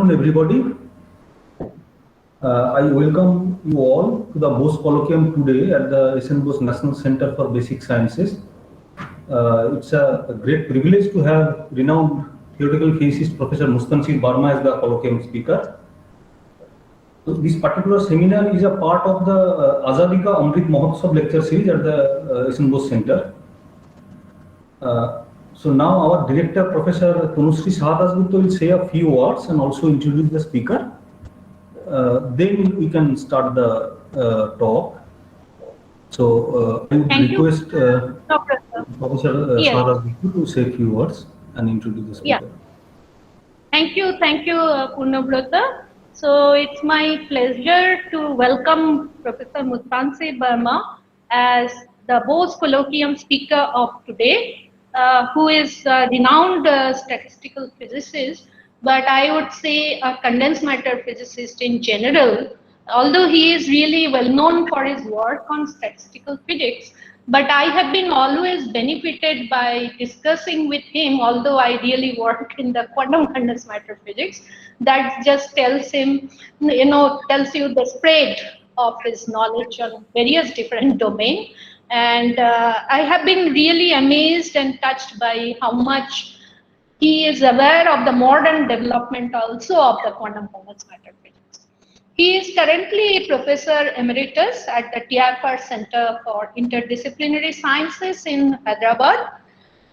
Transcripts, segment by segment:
afternoon, everybody. I welcome you all to the Bose Colloquium today at the SN Bose National Center for Basic Sciences. It's a great privilege to have renowned theoretical physicist Professor Mustansir Barma as the colloquium speaker. So this particular seminar is a part of the Azadi Ka Amrit Mahotsav lecture series at the SN Bose Center. So now our director, Professor Tanushree Saha will say a few words and also introduce the speaker. Then we can start the talk. So I would request Professor Saha to say a few words and introduce the speaker. Yeah. Thank you, Purnabrata. So it's my pleasure to welcome Professor Mustansir Barma as the Bose Colloquium speaker of today. Who is a renowned statistical physicist, but I would say a condensed matter physicist in general, although he is really well known for his work on statistical physics. But I have been always benefited by discussing with him, although I really work in the quantum condensed matter physics, that just tells him, tells you the spread of his knowledge on various different domains. And I have been really amazed and touched by how much he is aware of the modern development also of the quantum condensed matter physics. He is currently Professor Emeritus at the TIFR Center for Interdisciplinary Sciences in Hyderabad.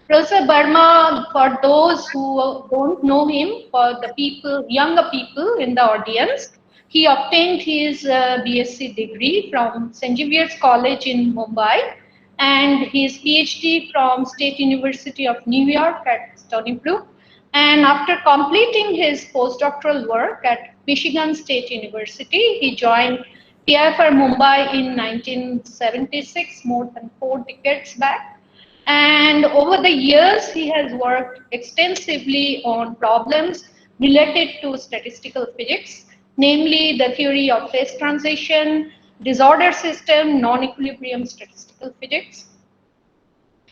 Professor Barma, for those who don't know him, for the younger people in the audience, he obtained his BSc degree from St. Xavier's College in Mumbai and his PhD from State University of New York at Stony Brook. And after completing his postdoctoral work at Michigan State University, he joined TIFR Mumbai in 1976, more than 4 decades back. And over the years, he has worked extensively on problems related to statistical physics, namely the theory of phase transition, disorder system, non-equilibrium statistical physics.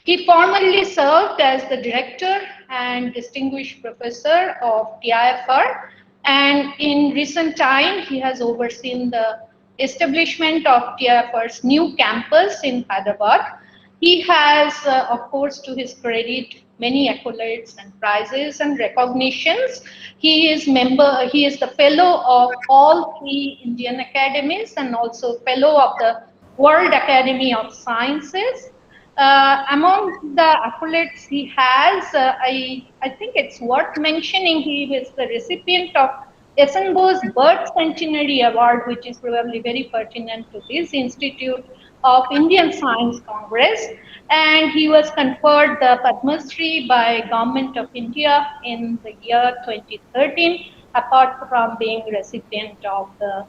He formerly served as the director and distinguished professor of TIFR, and in recent time, he has overseen the establishment of TIFR's new campus in Hyderabad. He has, of course, to his credit, many accolades and prizes and recognitions. He is the fellow of all 3 Indian academies and also fellow of the World Academy of Sciences. Among the accolades he has, I think it's worth mentioning he is the recipient of SN Bose Birth Centenary Award, which is probably very pertinent to this Institute of Indian Science Congress, and he was conferred the Padma Shri by Government of India in the year 2013, apart from being recipient of the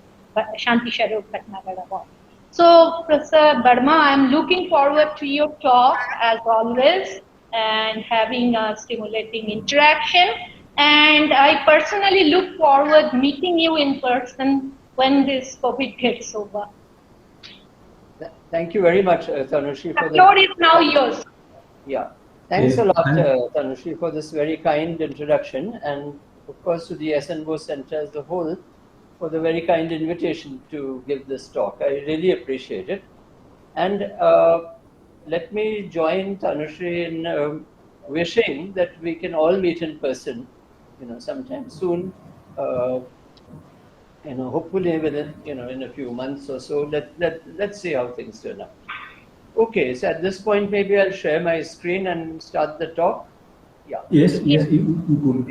Shanti Sharoop Bhatnagar Award. So, Professor Barma, I'm looking forward to your talk as always and having a stimulating interaction. And I personally look forward meeting you in person when this COVID gets over. Thank you very much, Tanushree. The floor is now yours. Yeah, thanks a lot, Tanushree, for this very kind introduction, and of course to the SN Bose Center as a whole for the very kind invitation to give this talk. I really appreciate it. And let me join Tanushree in wishing that we can all meet in person, sometime soon. Hopefully within, in a few months or so. Let's see how things turn out. Okay, so at this point, maybe I'll share my screen and start the talk. Yeah. Yes, you could.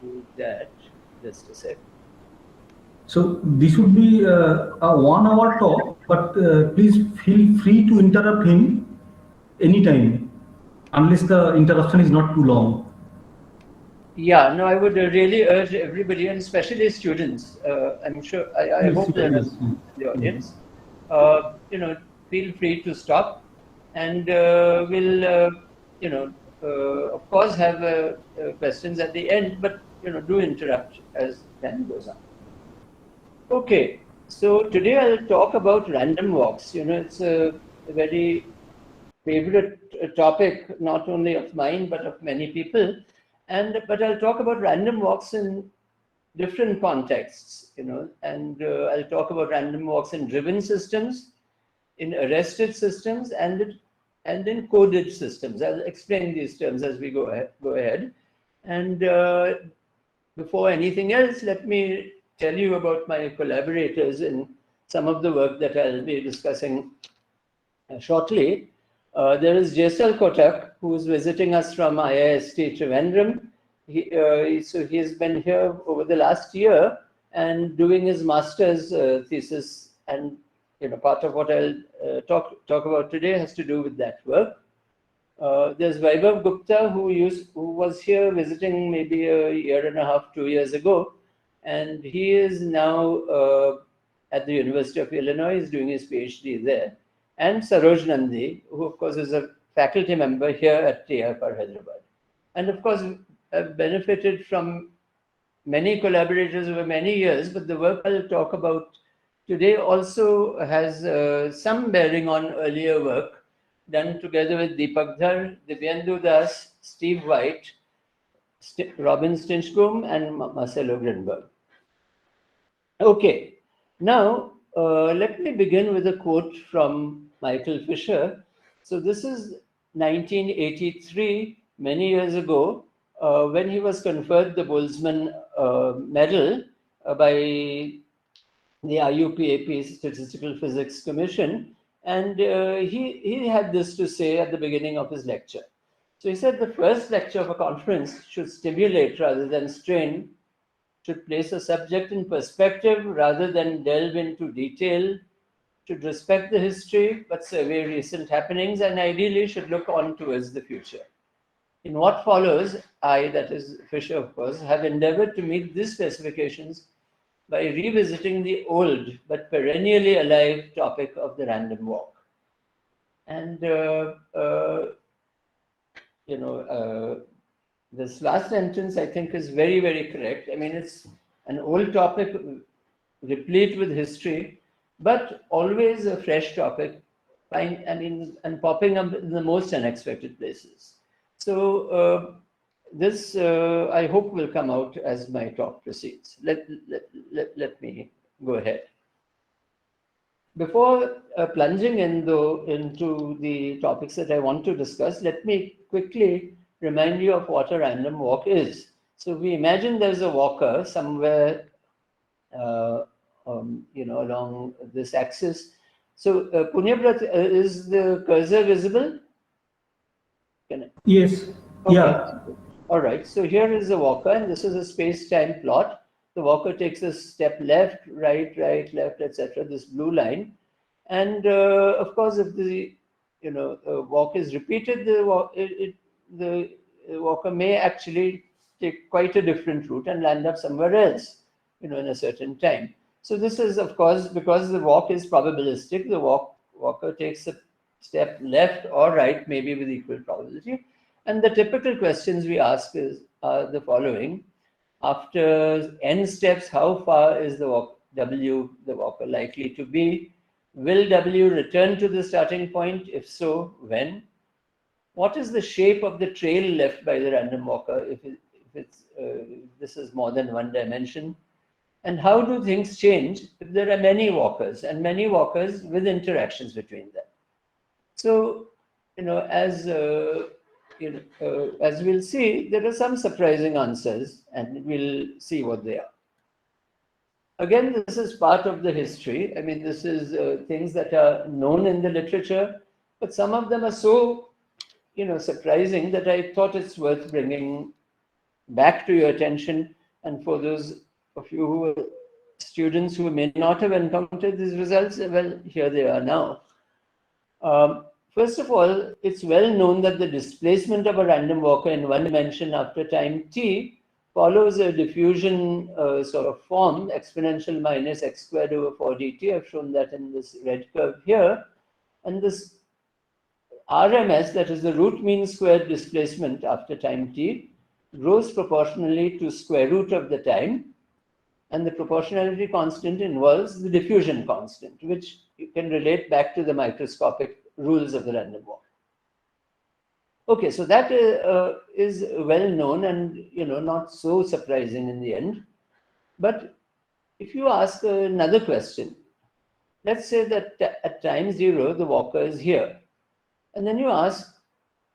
Do that. Just a sec. So this would be a 1-hour talk, but please feel free to interrupt him anytime, unless the interruption is not too long. Yeah, no, I would really urge everybody, and especially students. I'm sure. I hope that the audience, feel free to stop, and we'll, of course, have questions at the end. But do interrupt as time goes on. Okay, so today I'll talk about random walks. It's a very favorite topic, not only of mine but of many people. But I'll talk about random walks in different contexts, and I'll talk about random walks in driven systems, in arrested systems, and in coded systems. I'll explain these terms as we go ahead. And before anything else, let me tell you about my collaborators in some of the work that I'll be discussing shortly. There is Jaisal Kotak, who is visiting us from IIST Trivandrum. So he has been here over the last year and doing his master's thesis, and part of what I'll talk about today has to do with that work. There's Vaibhav Gupta, who was here visiting maybe a year and a half, 2 years ago, and he is now at the University of Illinois. He's doing his PhD there. And Saroj Nandi, who of course is a faculty member here at TIFR Hyderabad. And of course, I've benefited from many collaborators over many years, but the work I'll talk about today also has some bearing on earlier work done together with Deepak Dhar, Divyendu Das, Steve White, Robin Stinchcombe, and Marcelo Grinberg. Okay, now let me begin with a quote from Michael Fisher. So this is 1983, many years ago, when he was conferred the Boltzmann Medal by the IUPAP Statistical Physics Commission. And he had this to say at the beginning of his lecture. So he said the first lecture of a conference should stimulate rather than strain, should place a subject in perspective rather than delve into detail, should respect the history but survey recent happenings, and ideally should look on towards the future. In what follows, I, that is Fisher of course, have endeavored to meet these specifications by revisiting the old but perennially alive topic of the random walk. And this last sentence I think is very, very correct. I mean, it's an old topic replete with history, but always a fresh topic, and popping up in the most unexpected places. So this, I hope, will come out as my talk proceeds. Let me go ahead. Before plunging into the topics that I want to discuss, let me quickly remind you of what a random walk is. So we imagine there's a walker somewhere, along this axis. So Punyabrat, is the cursor visible? Yes. Okay. Yeah. All right. So here is the walker, and this is a space-time plot. The walker takes a step left, right, left, etc. This blue line, and of course, if the walk is repeated, the walker may actually take quite a different route and land up somewhere else, in a certain time. So this is, of course, because the walk is probabilistic. The walker takes a step left or right, maybe with equal probability. And the typical questions we ask are the following: after n steps, how far is the walker likely to be? Will W return to the starting point? If so, when? What is the shape of the trail left by the random walker if this is more than one dimension? And how do things change if there are many walkers, and many walkers with interactions between them? So, as we'll see, there are some surprising answers, and we'll see what they are. Again, this is part of the history. I mean, this is things that are known in the literature, but some of them are so, surprising that I thought it's worth bringing back to your attention. And for those of you who are students who may not have encountered these results, well, here they are now. First of all, it's well known that the displacement of a random walker in one dimension after time t follows a diffusion sort of form, exponential minus x squared over 4 dt. I've shown that in this red curve here. And this RMS, that is the root mean squared displacement after time t, grows proportionally to square root of the time. And the proportionality constant involves the diffusion constant, which you can relate back to the microscopic rules of the random walk. Okay, so that is well known and, you know, not so surprising in the end. But if you ask another question, let's say that at time 0, the walker is here. And then you ask,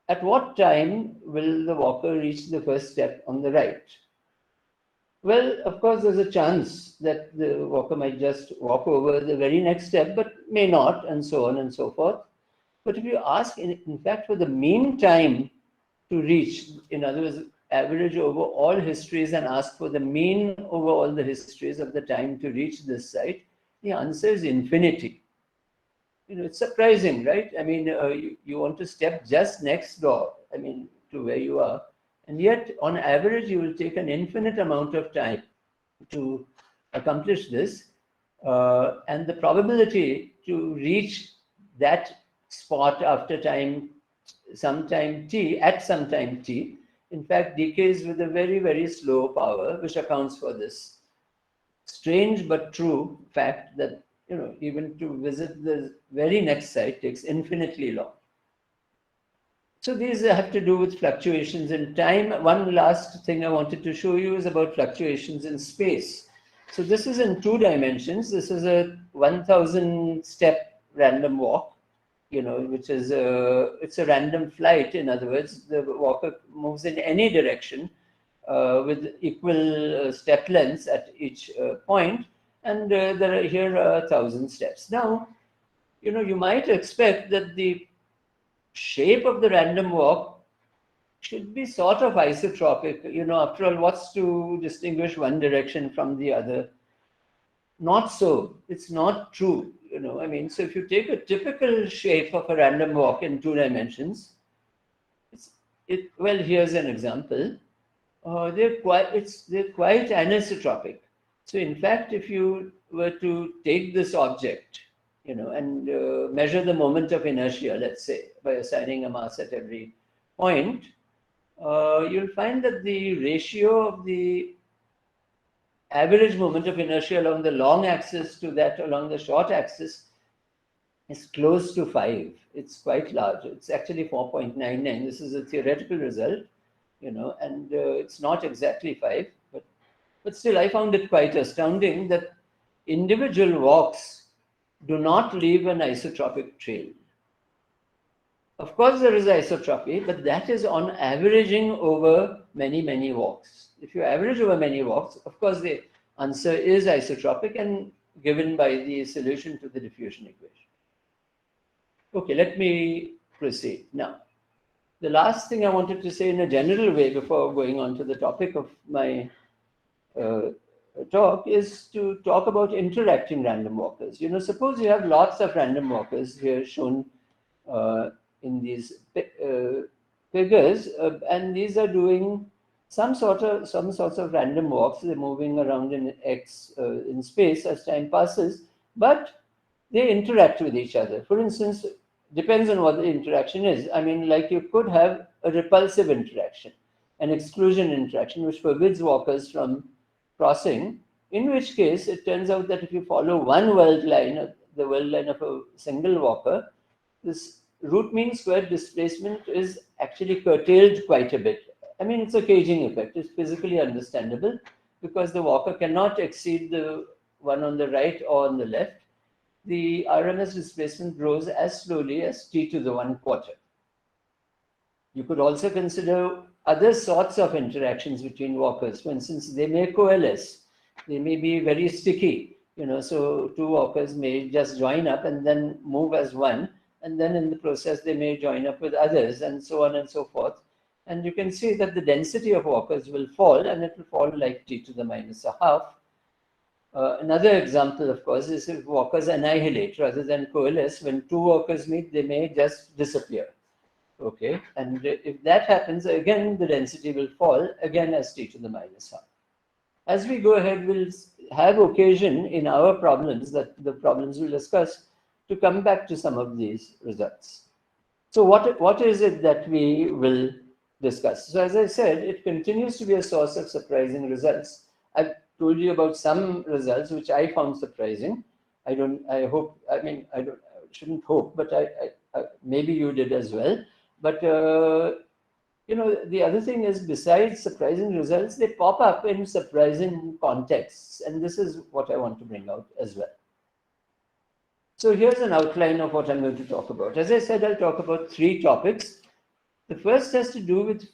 at what time will the walker reach the first step on the right? Well, of course, there's a chance that the walker might just walk over the very next step, but may not, and so on and so forth. But if you ask, in fact, for the mean time to reach, in other words, average over all histories and ask for the mean over all the histories of the time to reach this site, the answer is infinity. You know, it's surprising, right? I mean, you want to step just next door, I mean, to where you are. And yet, on average, you will take an infinite amount of time to accomplish this. And the probability to reach that spot after some time t, at some time t, in fact, decays with a very, very slow power, which accounts for this strange but true fact that, you know, even to visit the very next site takes infinitely long. So these have to do with fluctuations in time. One last thing I wanted to show you is about fluctuations in space. So this is in 2 dimensions. This is a 1,000 step random walk, you know, which is it's a random flight. In other words, the walker moves in any direction with equal step lengths at each point, and there are here 1,000 steps. Now, you know, you might expect that the shape of the random walk should be sort of isotropic. You know, after all, what's to distinguish one direction from the other? Not so. It's not true. You know, I mean, so if you take a typical shape of a random walk in 2 dimensions, well, here's an example. They're quite anisotropic. So in fact, if you were to take this object, you know, and measure the moment of inertia, let's say, by assigning a mass at every point, you'll find that the ratio of the average moment of inertia along the long axis to that along the short axis is close to 5. It's quite large. It's actually 4.99. This is a theoretical result, you know, and it's not exactly 5, but still I found it quite astounding that individual walks do not leave an isotropic trail. Of course, there is isotropy, but that is on averaging over many, many walks. If you average over many walks, of course, the answer is isotropic and given by the solution to the diffusion equation. Okay, let me proceed. Now, the last thing I wanted to say in a general way before going on to the topic of my talk is to talk about interacting random walkers. You know, suppose you have lots of random walkers here shown in these figures, and these are doing some sorts of random walks. They're moving around in in space as time passes, but they interact with each other. For instance, depends on what the interaction is. I mean, like you could have a repulsive interaction, an exclusion interaction, which forbids walkers from crossing, in which case it turns out that if you follow one world line, the world line of a single walker, this root mean squared displacement is actually curtailed quite a bit. I mean, it's a caging effect. It's physically understandable because the walker cannot exceed the one on the right or on the left. The RMS displacement grows as slowly as t to the 1/4. You could also consider other sorts of interactions between walkers. For instance, they may coalesce. They may be very sticky. You know, so 2 walkers may just join up and then move as one, and then in the process they may join up with others, and so on and so forth. And you can see that the density of walkers will fall, and it will fall like t to the -1/2. Another example, of course, is if walkers annihilate rather than coalesce. When 2 walkers meet, they may just disappear. Okay, and if that happens, again the density will fall, again as t to the -1/2. As we go ahead, we'll have occasion in our problems, that the problems we'll discuss, to come back to some of these results. So what is it that we will discuss? So as I said, it continues to be a source of surprising results. I've told you about some results which I found surprising. I shouldn't hope, but maybe you did as well. But the other thing is, besides surprising results, they pop up in surprising contexts, and this is what I want to bring out as well. So here's an outline of what I'm going to talk about. As I said, I'll talk about 3 topics. The first has to do with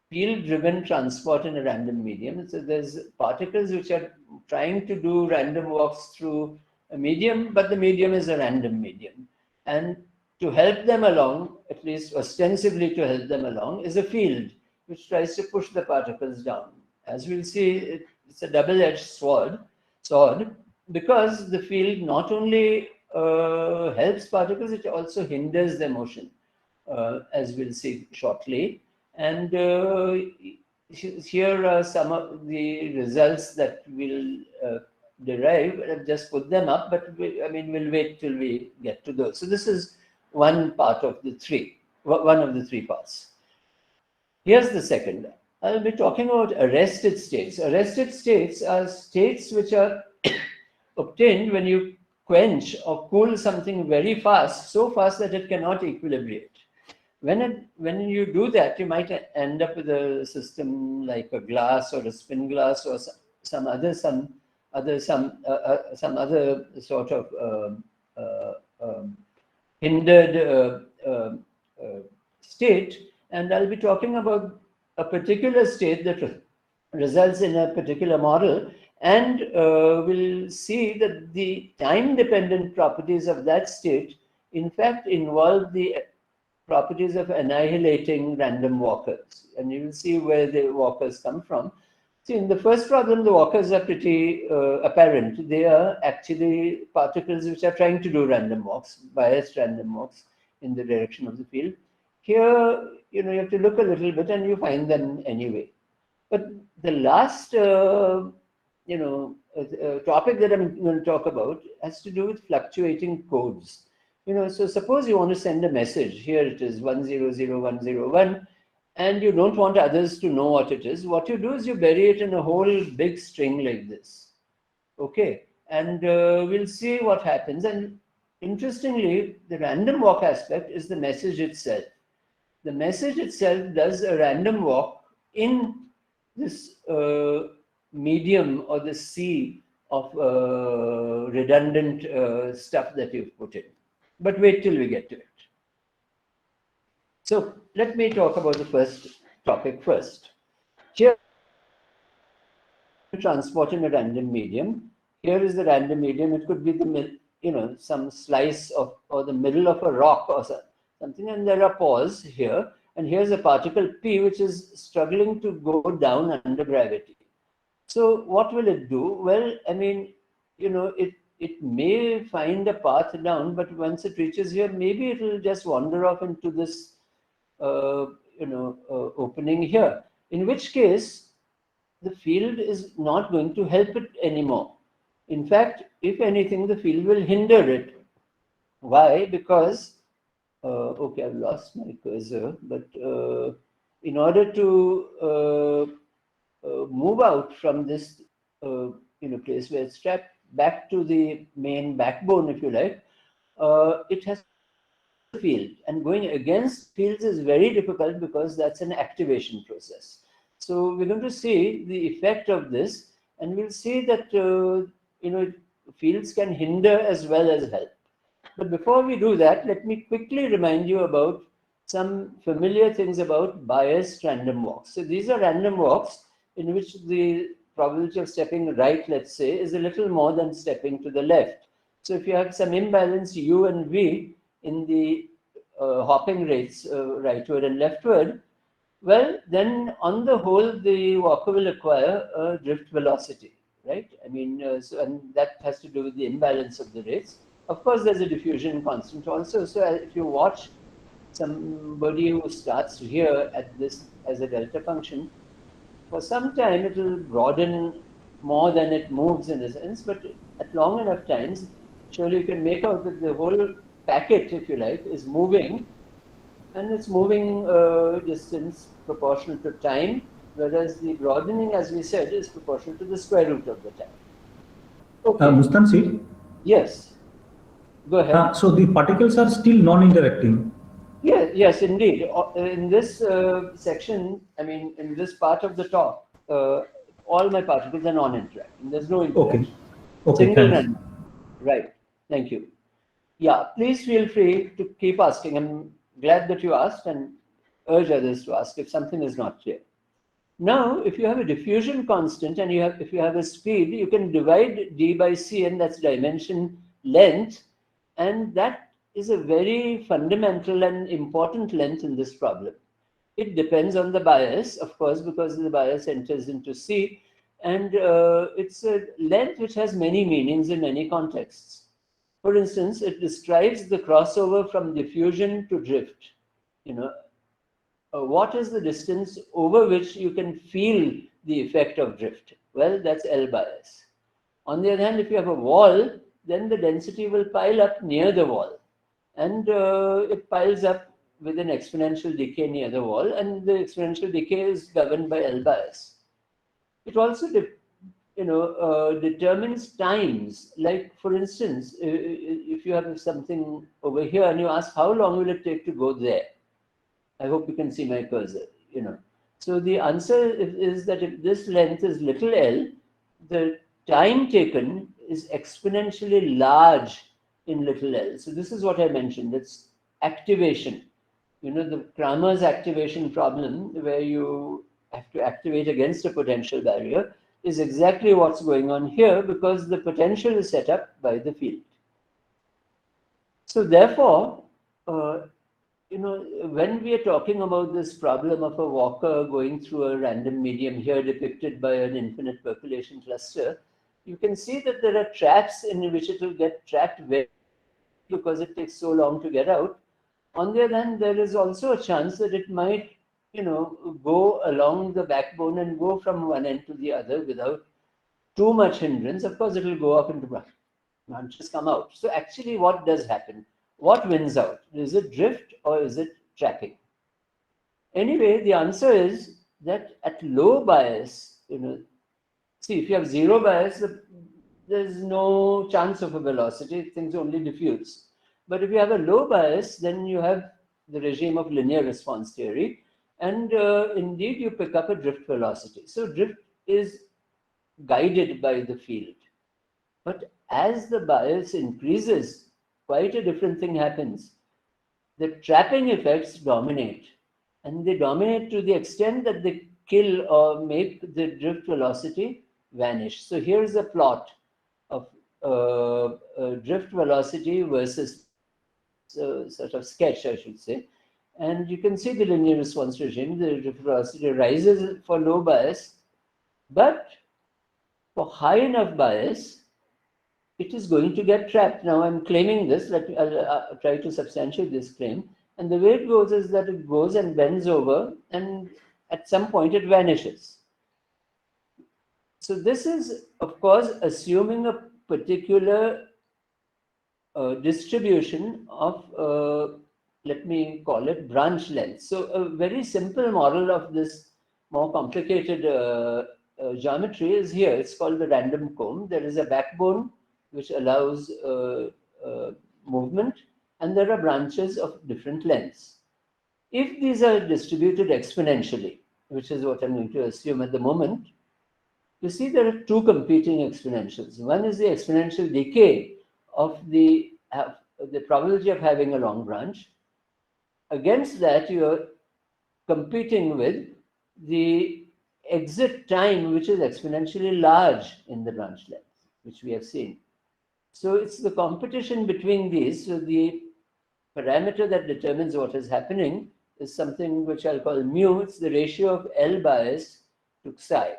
field-driven transport in a random medium. So there's particles which are trying to do random walks through a medium, but the medium is a random medium. And to help them along, at least ostensibly to help them along, is a field which tries to push the particles down. As we'll see, it's a double-edged sword, because the field not only helps particles, it also hinders their motion, as we'll see shortly. And here are some of the results that we'll derive. I've just put them up, but we'll wait till we get to those. So this is one part of the 3, one of the 3 parts. Here's the second. I'll be talking about arrested states. Arrested states are states which are obtained when you quench or cool something very fast, so fast that it cannot equilibrate. When you do that, you might end up with a system like a glass or a spin glass or some other sort of hindered state. And I'll be talking about a particular state that results in a particular model, and we'll see that the time-dependent properties of that state in fact involve the properties of annihilating random walkers. And you will see where the walkers come from. See, in the first problem, the walkers are pretty apparent. They are actually particles which are trying to do random walks, biased random walks in the direction of the field. Here, you have to look a little bit and you find them anyway. But the last topic that I'm going to talk about has to do with fluctuating codes. So suppose you want to send a message. Here it is 100101, and you don't want others to know what it is. What you do is you bury it in a whole big string like this. Okay, and we'll see what happens. And interestingly, the random walk aspect is the message itself. The message itself does a random walk in this medium or the sea of redundant stuff that you've put in. But wait till we get to it. So let me talk about the first topic first. Here, transporting a random medium. Here is the random medium. It could be the some slice of or the middle of a rock or something, and there are pores here. And here's a particle P which is struggling to go down under gravity. So what will it do? Well, it may find a path down, but once it reaches here, maybe it will just wander off into this, opening here. In which case, the field is not going to help it anymore. In fact, if anything, the field will hinder it. Why? Because, okay, I've lost my cursor, but in order to move out from this, place where it's strapped back to the main backbone, if you like, it has a field, and going against fields is very difficult because that's an activation process. So we're going to see the effect of this, and we'll see that fields can hinder as well as help. But before we do that, let me quickly remind you about some familiar things about biased random walks. So these are random walks in which the probability of stepping right, let's say, is a little more than stepping to the left. So if you have some imbalance U and V in the hopping rates rightward and leftward, well, then on the whole, the walker will acquire a drift velocity, right? And that has to do with the imbalance of the rates. Of course, there's a diffusion constant also. So if you watch somebody who starts here at this as a delta function, for some time it will broaden more than it moves in a sense, but at long enough times, surely you can make out that the whole packet, if you like, is moving, and it's moving distance proportional to time, whereas the broadening, as we said, is proportional to the square root of the time. Okay. Mustansir? Yes. Go ahead. So the particles are still non-interacting. Yes, indeed. In this section, I mean, in this part of the talk, all my particles are non-interacting. There's no Okay. interaction. Okay, Single thanks. random. Right. Thank you. Yeah, please feel free to keep asking. I'm glad that you asked and urge others to ask if something is not clear. Now, if you have a diffusion constant and if you have a speed, you can divide d by c, and that's dimension length, and that is a very fundamental and important length in this problem. It depends on the bias, of course, because the bias enters into c, and it's a length which has many meanings in many contexts. For instance, it describes the crossover from diffusion to drift. You know, what is the distance over which you can feel the effect of drift? Well, that's L bias. On the other hand, if you have a wall, then the density will pile up near the wall. And it piles up with an exponential decay near the wall, and the exponential decay is governed by L bias. It also determines times. Like, for instance, if you have something over here and you ask how long will it take to go there, I hope you can see my cursor, So the answer is that if this length is little l, the time taken is exponentially large in little l. So this is what I mentioned. It's activation. The Kramer's activation problem, where you have to activate against a potential barrier, is exactly what's going on here, because the potential is set up by the field. So therefore, when we are talking about this problem of a walker going through a random medium, here depicted by an infinite percolation cluster, you can see that there are traps in which it will get trapped because it takes so long to get out. On the other hand, there is also a chance that it might, go along the backbone and go from one end to the other without too much hindrance. Of course, it will go up into branches, come out. So actually, what does happen? What wins out? Is it drift or is it trapping? Anyway, the answer is that at low bias, see, if you have zero bias, there's no chance of a velocity, things only diffuse. But if you have a low bias, then you have the regime of linear response theory, and indeed you pick up a drift velocity. So drift is guided by the field. But as the bias increases, quite a different thing happens. The trapping effects dominate, and they dominate to the extent that they kill or make the drift velocity vanish. So here's a plot of drift velocity versus sort of sketch, I should say. And you can see the linear response regime. The drift velocity rises for low bias, but for high enough bias, it is going to get trapped. Now I'm claiming this, I'll try to substantiate this claim. And the way it goes is that it goes and bends over, and at some point it vanishes. So this is, of course, assuming a particular distribution of, let me call it branch length. So a very simple model of this more complicated geometry is here. It's called the random comb. There is a backbone which allows movement, and there are branches of different lengths. If these are distributed exponentially, which is what I'm going to assume at the moment, you see there are two competing exponentials. One is the exponential decay of the probability of having a long branch. Against that, you're competing with the exit time, which is exponentially large in the branch length, which we have seen. So it's the competition between these. So the parameter that determines what is happening is something which I'll call mu. It's the ratio of L bias to psi.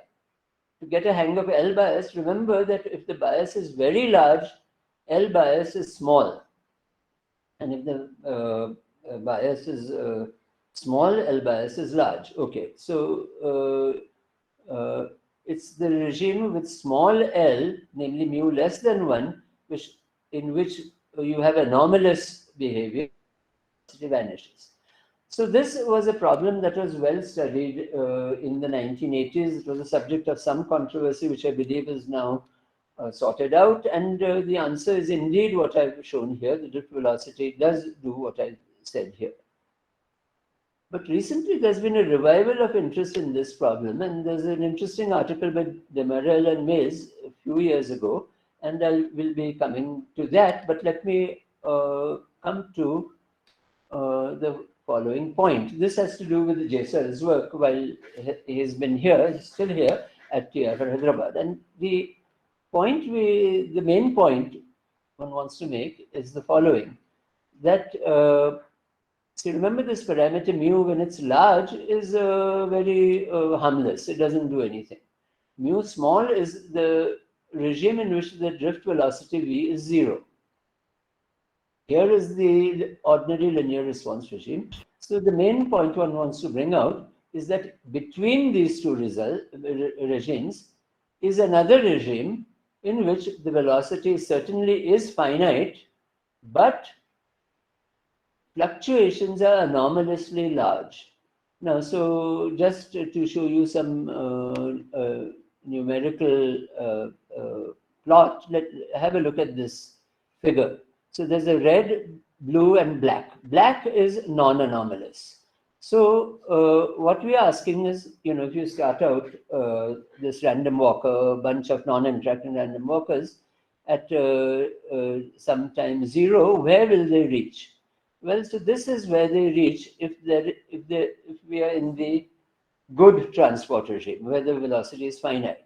To get a hang of L bias, remember that if the bias is very large, L bias is small. And if the bias is small, L bias is large. Okay, so it's the regime with small l, namely mu less than 1, in which you have anomalous behavior, it vanishes. So this was a problem that was well studied in the 1980s. It was a subject of some controversy, which I believe is now sorted out. And the answer is indeed what I've shown here. The drift velocity does do what I said here. But recently there's been a revival of interest in this problem, and there's an interesting article by Demarel and Mays a few years ago, and I will be coming to that. But let me come to the following point. This has to do with Jaisar's work while he's been here, he's still here at TR Hyderabad. And the main point one wants to make is the following, that so remember this parameter mu, when it's large, is very harmless. It doesn't do anything. Mu small is the regime in which the drift velocity v is 0. Here is the ordinary linear response regime. So the main point one wants to bring out is that between these two regimes is another regime in which the velocity certainly is finite, but fluctuations are anomalously large. Now, so just to show you some numerical plot, have a look at this figure. So there's a red, blue, and black. Black is non-anomalous. So what we are asking is, if you start out this random walker, a bunch of non-interacting random walkers at sometime 0, where will they reach? Well, so this is where they reach if we are in the good transport regime, where the velocity is finite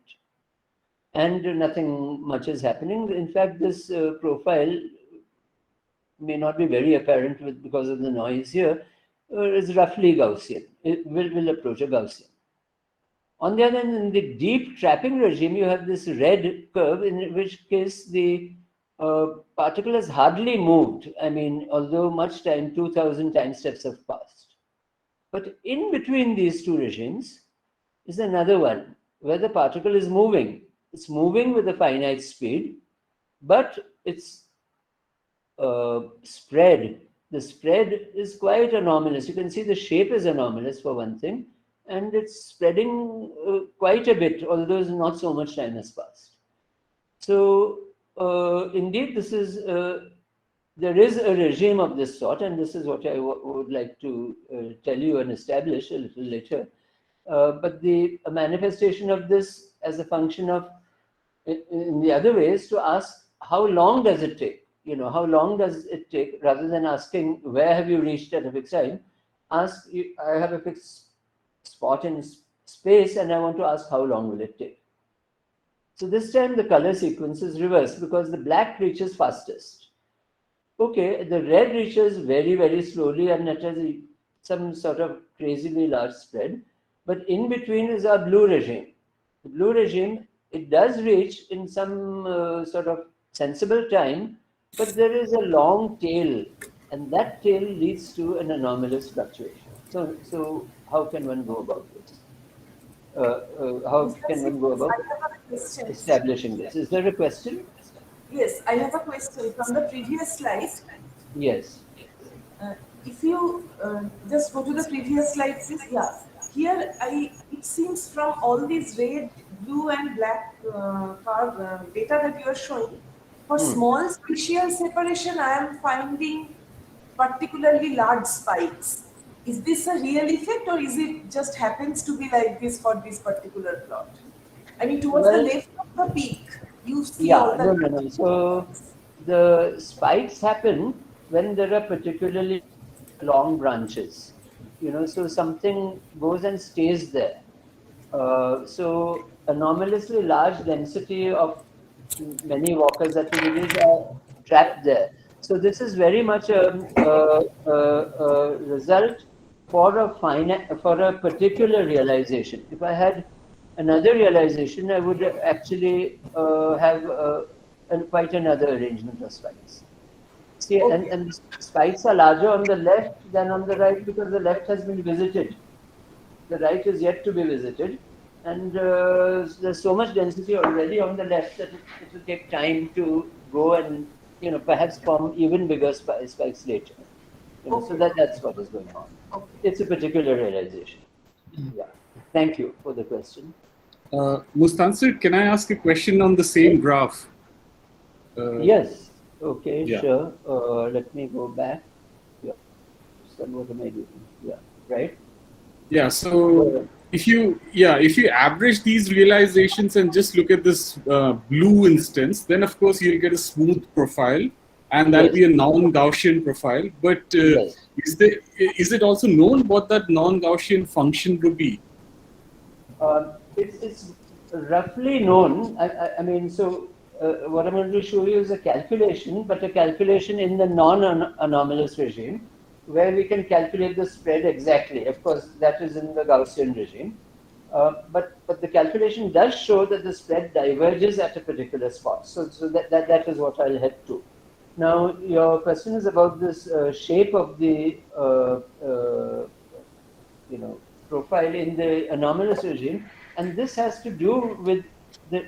and nothing much is happening. In fact, this profile may not be very apparent because of the noise here. Is roughly Gaussian. It will approach a Gaussian. On the other hand, in the deep trapping regime, you have this red curve, in which case the particle has hardly moved. I mean, although much time, 2000 time steps have passed. But in between these two regimes is another one where the particle is moving. It's moving with a finite speed, but it's spread. The spread is quite anomalous. You can see the shape is anomalous for one thing, and it's spreading quite a bit, although not so much time has passed. So indeed, this is there is a regime of this sort, and this is what I would like to tell you and establish a little later. But the manifestation of this as a function of, in the other way, is to ask how long does it take? How long does it take, rather than asking where have you reached at a fixed time? Ask, I have a fixed spot in space and I want to ask how long will it take. So this time the color sequence is reversed because the black reaches fastest. Okay, the red reaches very, very slowly and it has some sort of crazily large spread. But in between is our blue regime. The blue regime, it does reach in some sort of sensible time, but there is a long tail, and that tail leads to an anomalous fluctuation. So how can one go about this? How can one go about establishing this? Is there a question? Yes, I have a question from the previous slide. Yes. If you just go to the previous slide, please. Yeah. Here, it seems from all these red, blue, and black data that you are showing, for small spatial separation, I am finding particularly large spikes. Is this a real effect, or is it just happens to be like this for this particular plot? I mean, towards the left of the peak, you see all the... No. So the spikes happen when there are particularly long branches. So something goes and stays there. So anomalously large density of many walkers that we release are trapped there. So this is very much a result for a particular realization. If I had another realization, I would actually have quite another arrangement of spikes. See, Okay. and the spikes are larger on the left than on the right because the left has been visited. The right is yet to be visited. And there's so much density already on the left that it will take time to go and, perhaps form even bigger spikes later. Okay. So that's what is going on. Okay. It's a particular realization. Yeah. Thank you for the question. Mustansir, can I ask a question on the same graph? Yes. Okay, yeah. sure. Let me go back. Yeah. So what am I doing? Yeah. right? Yeah. So if you average these realizations and just look at this blue instance, then of course you'll get a smooth profile, and that'll be a non-Gaussian profile. But is it also known what that non-Gaussian function would be? It's roughly known. I mean, so what I'm going to show you is a calculation, but a calculation in the non-anomalous regime, where we can calculate the spread exactly. Of course, that is in the Gaussian regime. But the calculation does show that the spread diverges at a particular spot. So that is what I'll head to. Now, your question is about this shape of the profile in the anomalous regime, and this has to do with the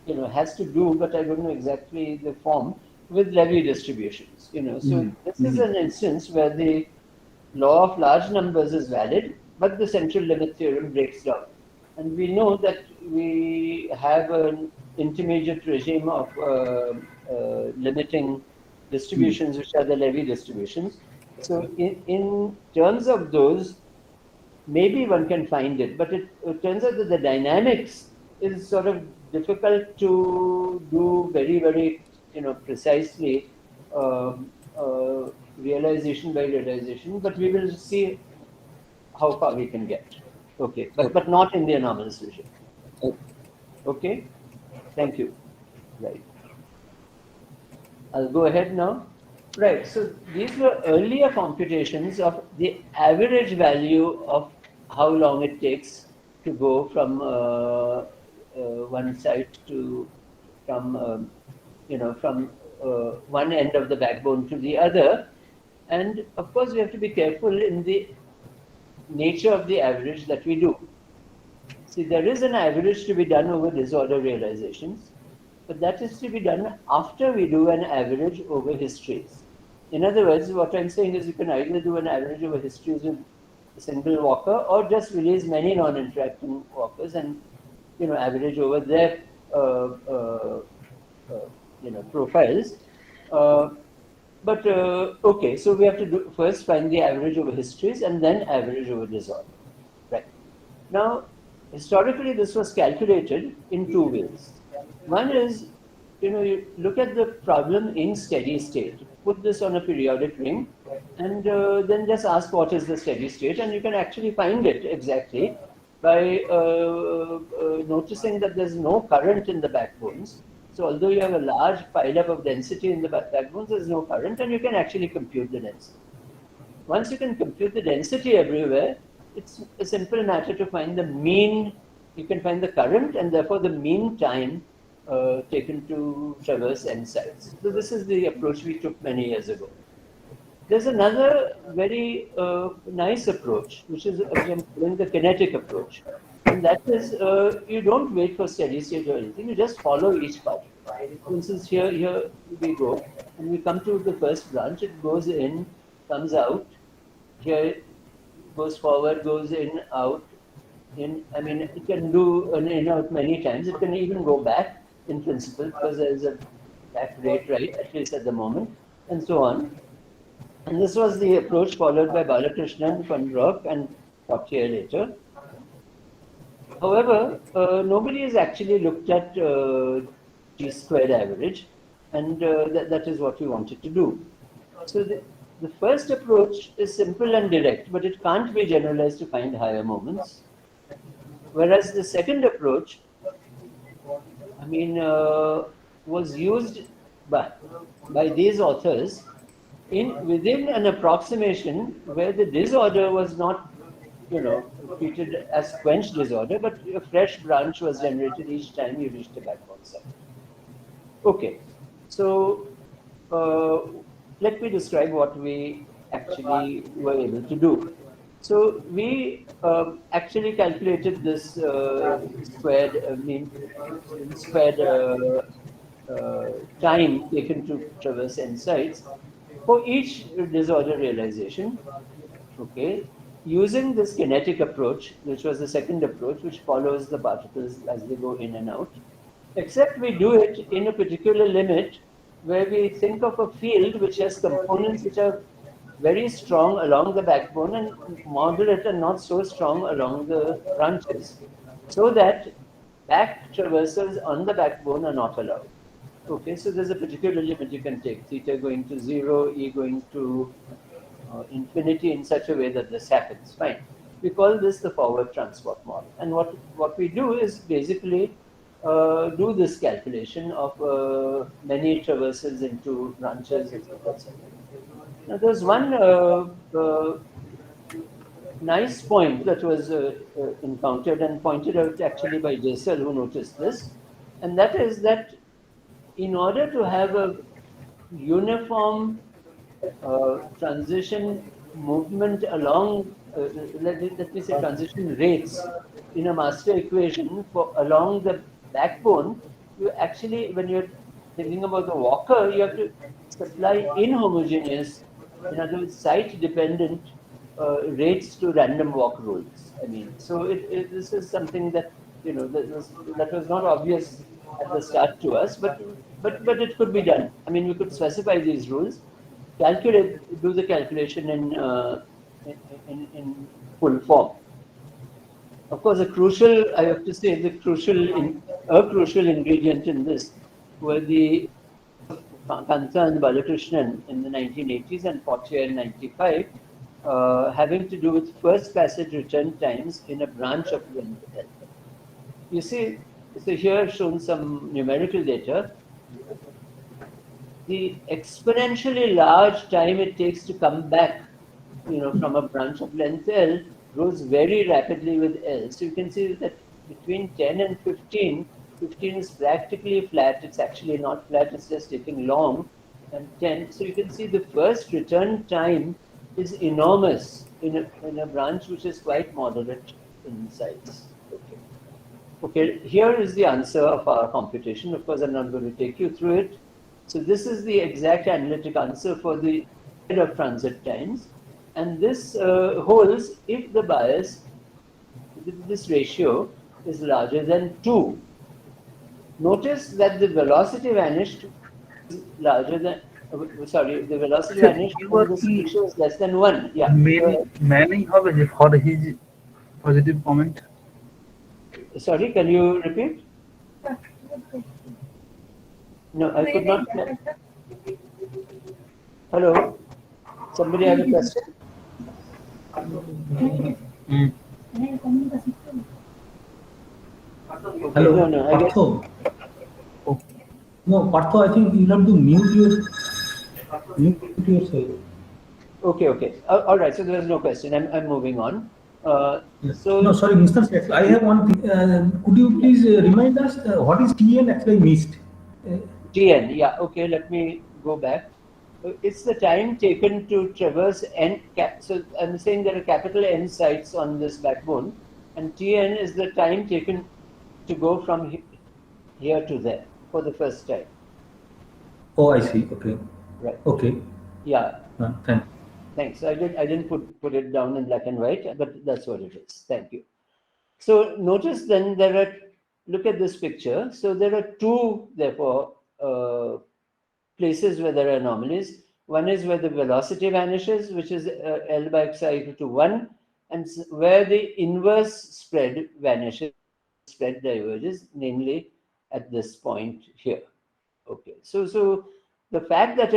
but I don't know exactly the form, with Levy distributions. So this is an instance where the law of large numbers is valid, but the central limit theorem breaks down. And we know that we have an intermediate regime of limiting distributions, which are the Levy distributions. So in terms of those, maybe one can find it, but it turns out that the dynamics is sort of difficult to do very, very, precisely realization by realization. But we will see how far we can get. Okay, but not in the anomalous regime. Okay, thank you. Right. I'll go ahead now. Right, so these were earlier computations of the average value of how long it takes to go from one site to from one end of the backbone to the other. And of course, we have to be careful in the nature of the average that we do. See, there is an average to be done over disorder realizations, but that is to be done after we do an average over histories. In other words, what I'm saying is you can either do an average over histories with a single walker, or just release many non-interacting walkers and average over their profiles. Okay, so we have to first find the average over histories and then average over disorder. Right. Now, historically, this was calculated in two ways. One is, you look at the problem in steady state, put this on a periodic ring, and then just ask what is the steady state, and you can actually find it exactly by noticing that there's no current in the backbones. So although you have a large pileup of density in the backbones, there's no current, and you can actually compute the density. Once you can compute the density everywhere, it's a simple matter to find the mean. You can find the current and therefore the mean time taken to traverse end sites. So this is the approach we took many years ago. There's another very nice approach, which I'm calling the kinetic approach. And that is, you don't wait for steady state or anything, you just follow each path. For instance, here we go, and we come to the first branch, it goes in, comes out, here goes forward, goes in, out, in. I mean, it can do an in out many times. It can even go back in principle, because there is a back rate, right, at least at the moment, and so on. And this was the approach followed by Balakrishnan, Van Rock, and Cocktail later. However, nobody has actually looked at G-squared average, and that is what we wanted to do. So the first approach is simple and direct, but it can't be generalized to find higher moments. Whereas the second approach, was used by these authors within an approximation where the disorder was not, treated as quenched disorder, but a fresh branch was generated each time you reached the backbone site. Okay, so let me describe what we actually were able to do. So we actually calculated this squared time taken to traverse end sites for each disorder realization. Okay, using this kinetic approach, which was the second approach, which follows the particles as they go in and out, except we do it in a particular limit where we think of a field which has components which are very strong along the backbone and moderate and not so strong along the branches, so that back traversals on the backbone are not allowed. Okay, so there's a particular limit you can take, theta going to 0, E going to infinity in such a way that this happens. Fine. We call this the forward transport model. And what we do is basically do this calculation of many traversals into branches, etc. etc. Now, there's one nice point that was encountered and pointed out actually by Jaisal, who noticed this, and that is that in order to have a uniform transition movement along, let me say transition rates in a master equation for along the backbone, you actually, when you're thinking about the walker, you have to supply inhomogeneous, in other words, site dependent rates to random walk rules. I mean, so this is something that, that was not obvious at the start to us, but it could be done. I mean, we could specify these rules, do the calculation in full form. Of course, I have to say, a crucial ingredient in this were the Kanta and Balakrishnan in the 1980s and Pottier in 95, having to do with first passage return times in a branch of length L. You see, so here I've shown some numerical data. The exponentially large time it takes to come back, from a branch of length L grows very rapidly with L. So you can see that between 10 and 15, 15 is practically flat. It's actually not flat, it's just taking long. And 10, so you can see the first return time is enormous in a branch which is quite moderate in size. Okay. Okay, here is the answer of our computation. Of course, I'm not going to take you through it. So this is the exact analytic answer for the spread of transit times. And this holds if the bias, this ratio is larger than 2. Notice that the velocity vanished is larger than, the velocity vanished when this ratio is less than 1. Yeah. Manning হবে for his positive comment. Sorry, can you repeat? No, I could not. Hello? Somebody have a question? Hello, No, I guess. Partho. No, Partho, I think you have to mute yourself. Okay. All right, so there is no question. I'm moving on. Yes. So No, sorry, Mr. Seth, I have one thing. Could you please remind us what is TN? Actually, I missed. TN, yeah, okay, let me go back. It's the time taken to traverse N. So I'm saying there are capital N sites on this backbone, and TN is the time taken to go from here to there for the first time. Oh, I see. Okay. Right. Okay. Yeah. Thanks. Thanks. I didn't put it down in black and white, but that's what it is. Thank you. So notice then look at this picture. So there are two, therefore, places where there are anomalies. One is where the velocity vanishes, which is L by xi equal to 1, and where the inverse spread vanishes, spread diverges, namely at this point here. Okay, so the fact that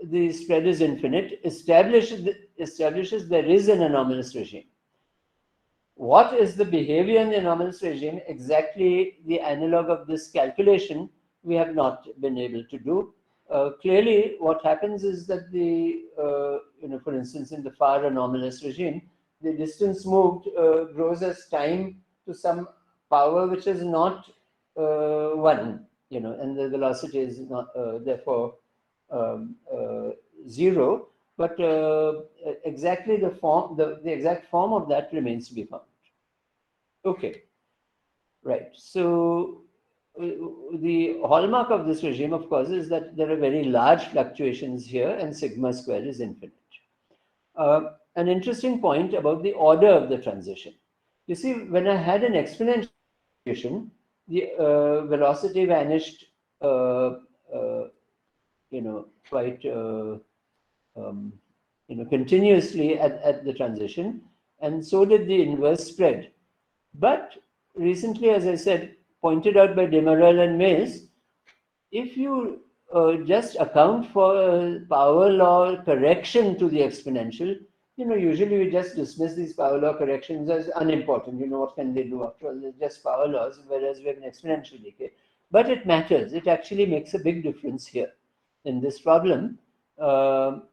the spread is infinite establishes there is an anomalous regime. What is the behavior in the anomalous regime? Exactly the analog of this calculation we have not been able to do. Clearly, what happens is that for instance, in the far anomalous regime, the distance moved grows as time to some power which is not 1, and the velocity is not therefore 0. But exactly the form, the exact form of that remains to be found. Okay, right. So the hallmark of this regime, of course, is that there are very large fluctuations here, and sigma square is infinite. An interesting point about the order of the transition. You see, when I had an exponential transition, the velocity vanished, quite continuously at the transition, and so did the inverse spread. But recently, as I said, pointed out by Demerel and Mills, if you just account for power law correction to the exponential, usually we just dismiss these power law corrections as unimportant. What can they do after all? They're just power laws, whereas we have an exponential decay. But it matters. It actually makes a big difference here in this problem. So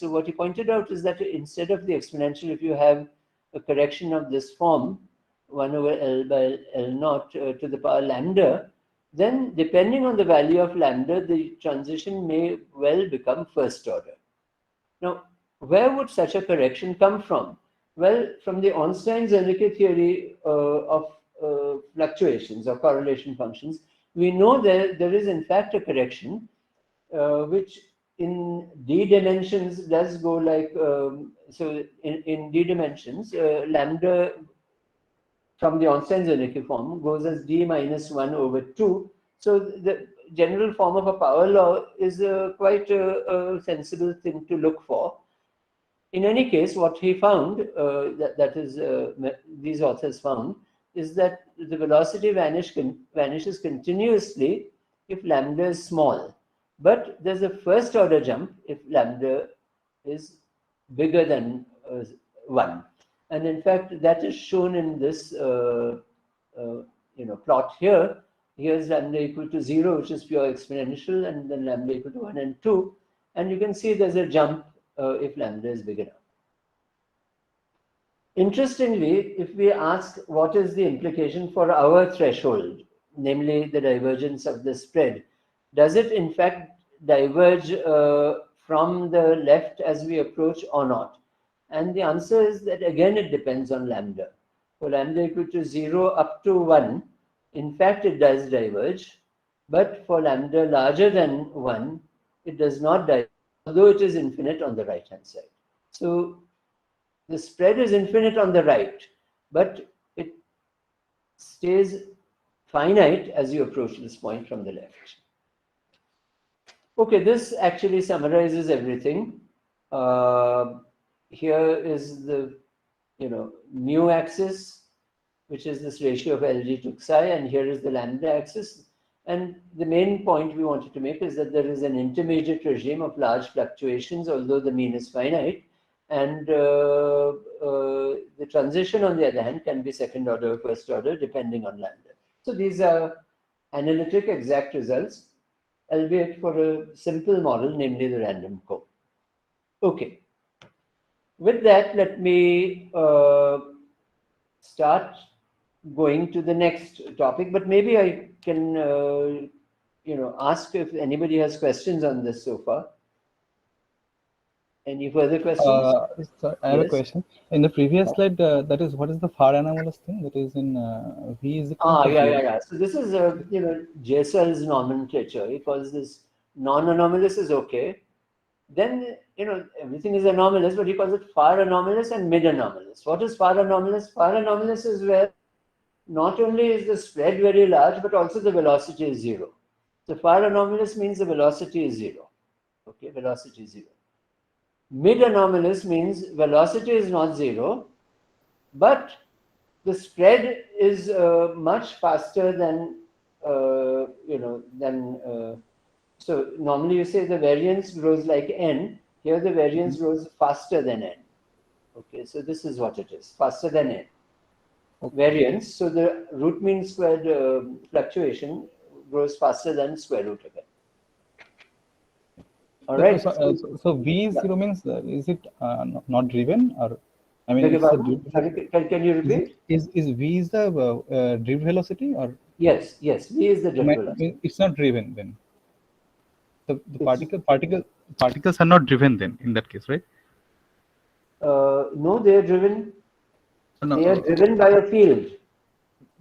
what he pointed out is that instead of the exponential, if you have a correction of this form, 1 over L by L naught to the power lambda, then depending on the value of lambda, the transition may well become first order. Now, where would such a correction come from? Well, from the Ornstein-Zernike theory of fluctuations or correlation functions, we know that there is in fact a correction which in d dimensions does go like, so in d dimensions, lambda from the Ornstein-Zernike form goes as d minus 1 over 2. So the general form of a power law is quite a sensible thing to look for. In any case, what he found, these authors found, is that the velocity vanishes continuously if lambda is small. But there's a first order jump if lambda is bigger than 1. And in fact, that is shown in this plot here. Here's lambda equal to 0, which is pure exponential, and then lambda equal to 1 and 2. And you can see there's a jump if lambda is big enough. Interestingly, if we ask what is the implication for our threshold, namely the divergence of the spread, does it in fact diverge from the left as we approach or not? And the answer is that again it depends on lambda. For lambda equal to 0 up to 1, in fact it does diverge, but for lambda larger than 1, it does not diverge, although it is infinite on the right hand side. So the spread is infinite on the right, but it stays finite as you approach this point from the left. Okay, this actually summarizes everything. Here is the mu axis, which is this ratio of Lg to psi, and here is the lambda axis. And the main point we wanted to make is that there is an intermediate regime of large fluctuations, although the mean is finite. And the transition, on the other hand, can be second order or first order, depending on lambda. So these are analytic exact results, albeit for a simple model, namely the random cone. Okay. With that, let me start going to the next topic, but maybe I can ask if anybody has questions on this so far. Any further questions? So I have a question. In the previous slide, that is, what is the far anomalous thing that is in V is equal to yeah. So this is JSL's nomenclature. He calls this non-anomalous is okay. Then everything is anomalous, but he calls it far anomalous and mid anomalous. What is far anomalous? Far anomalous is where not only is the spread very large, but also the velocity is 0. So far anomalous means the velocity is 0. Okay, velocity is 0. Mid anomalous means velocity is not 0, but the spread is much faster than so normally you say the variance grows like n. Here the variance grows faster than n. Okay, so this is what it is, faster than n. Okay. Variance. So the root mean squared fluctuation grows faster than square root again. All right. So V is 0 means is it not driven, or I mean, can you repeat? Is V is the drift velocity, or yes, V is the drift velocity. It's not driven then. The particles are not driven then in that case, right? No, they are driven. No, they are driven by a field.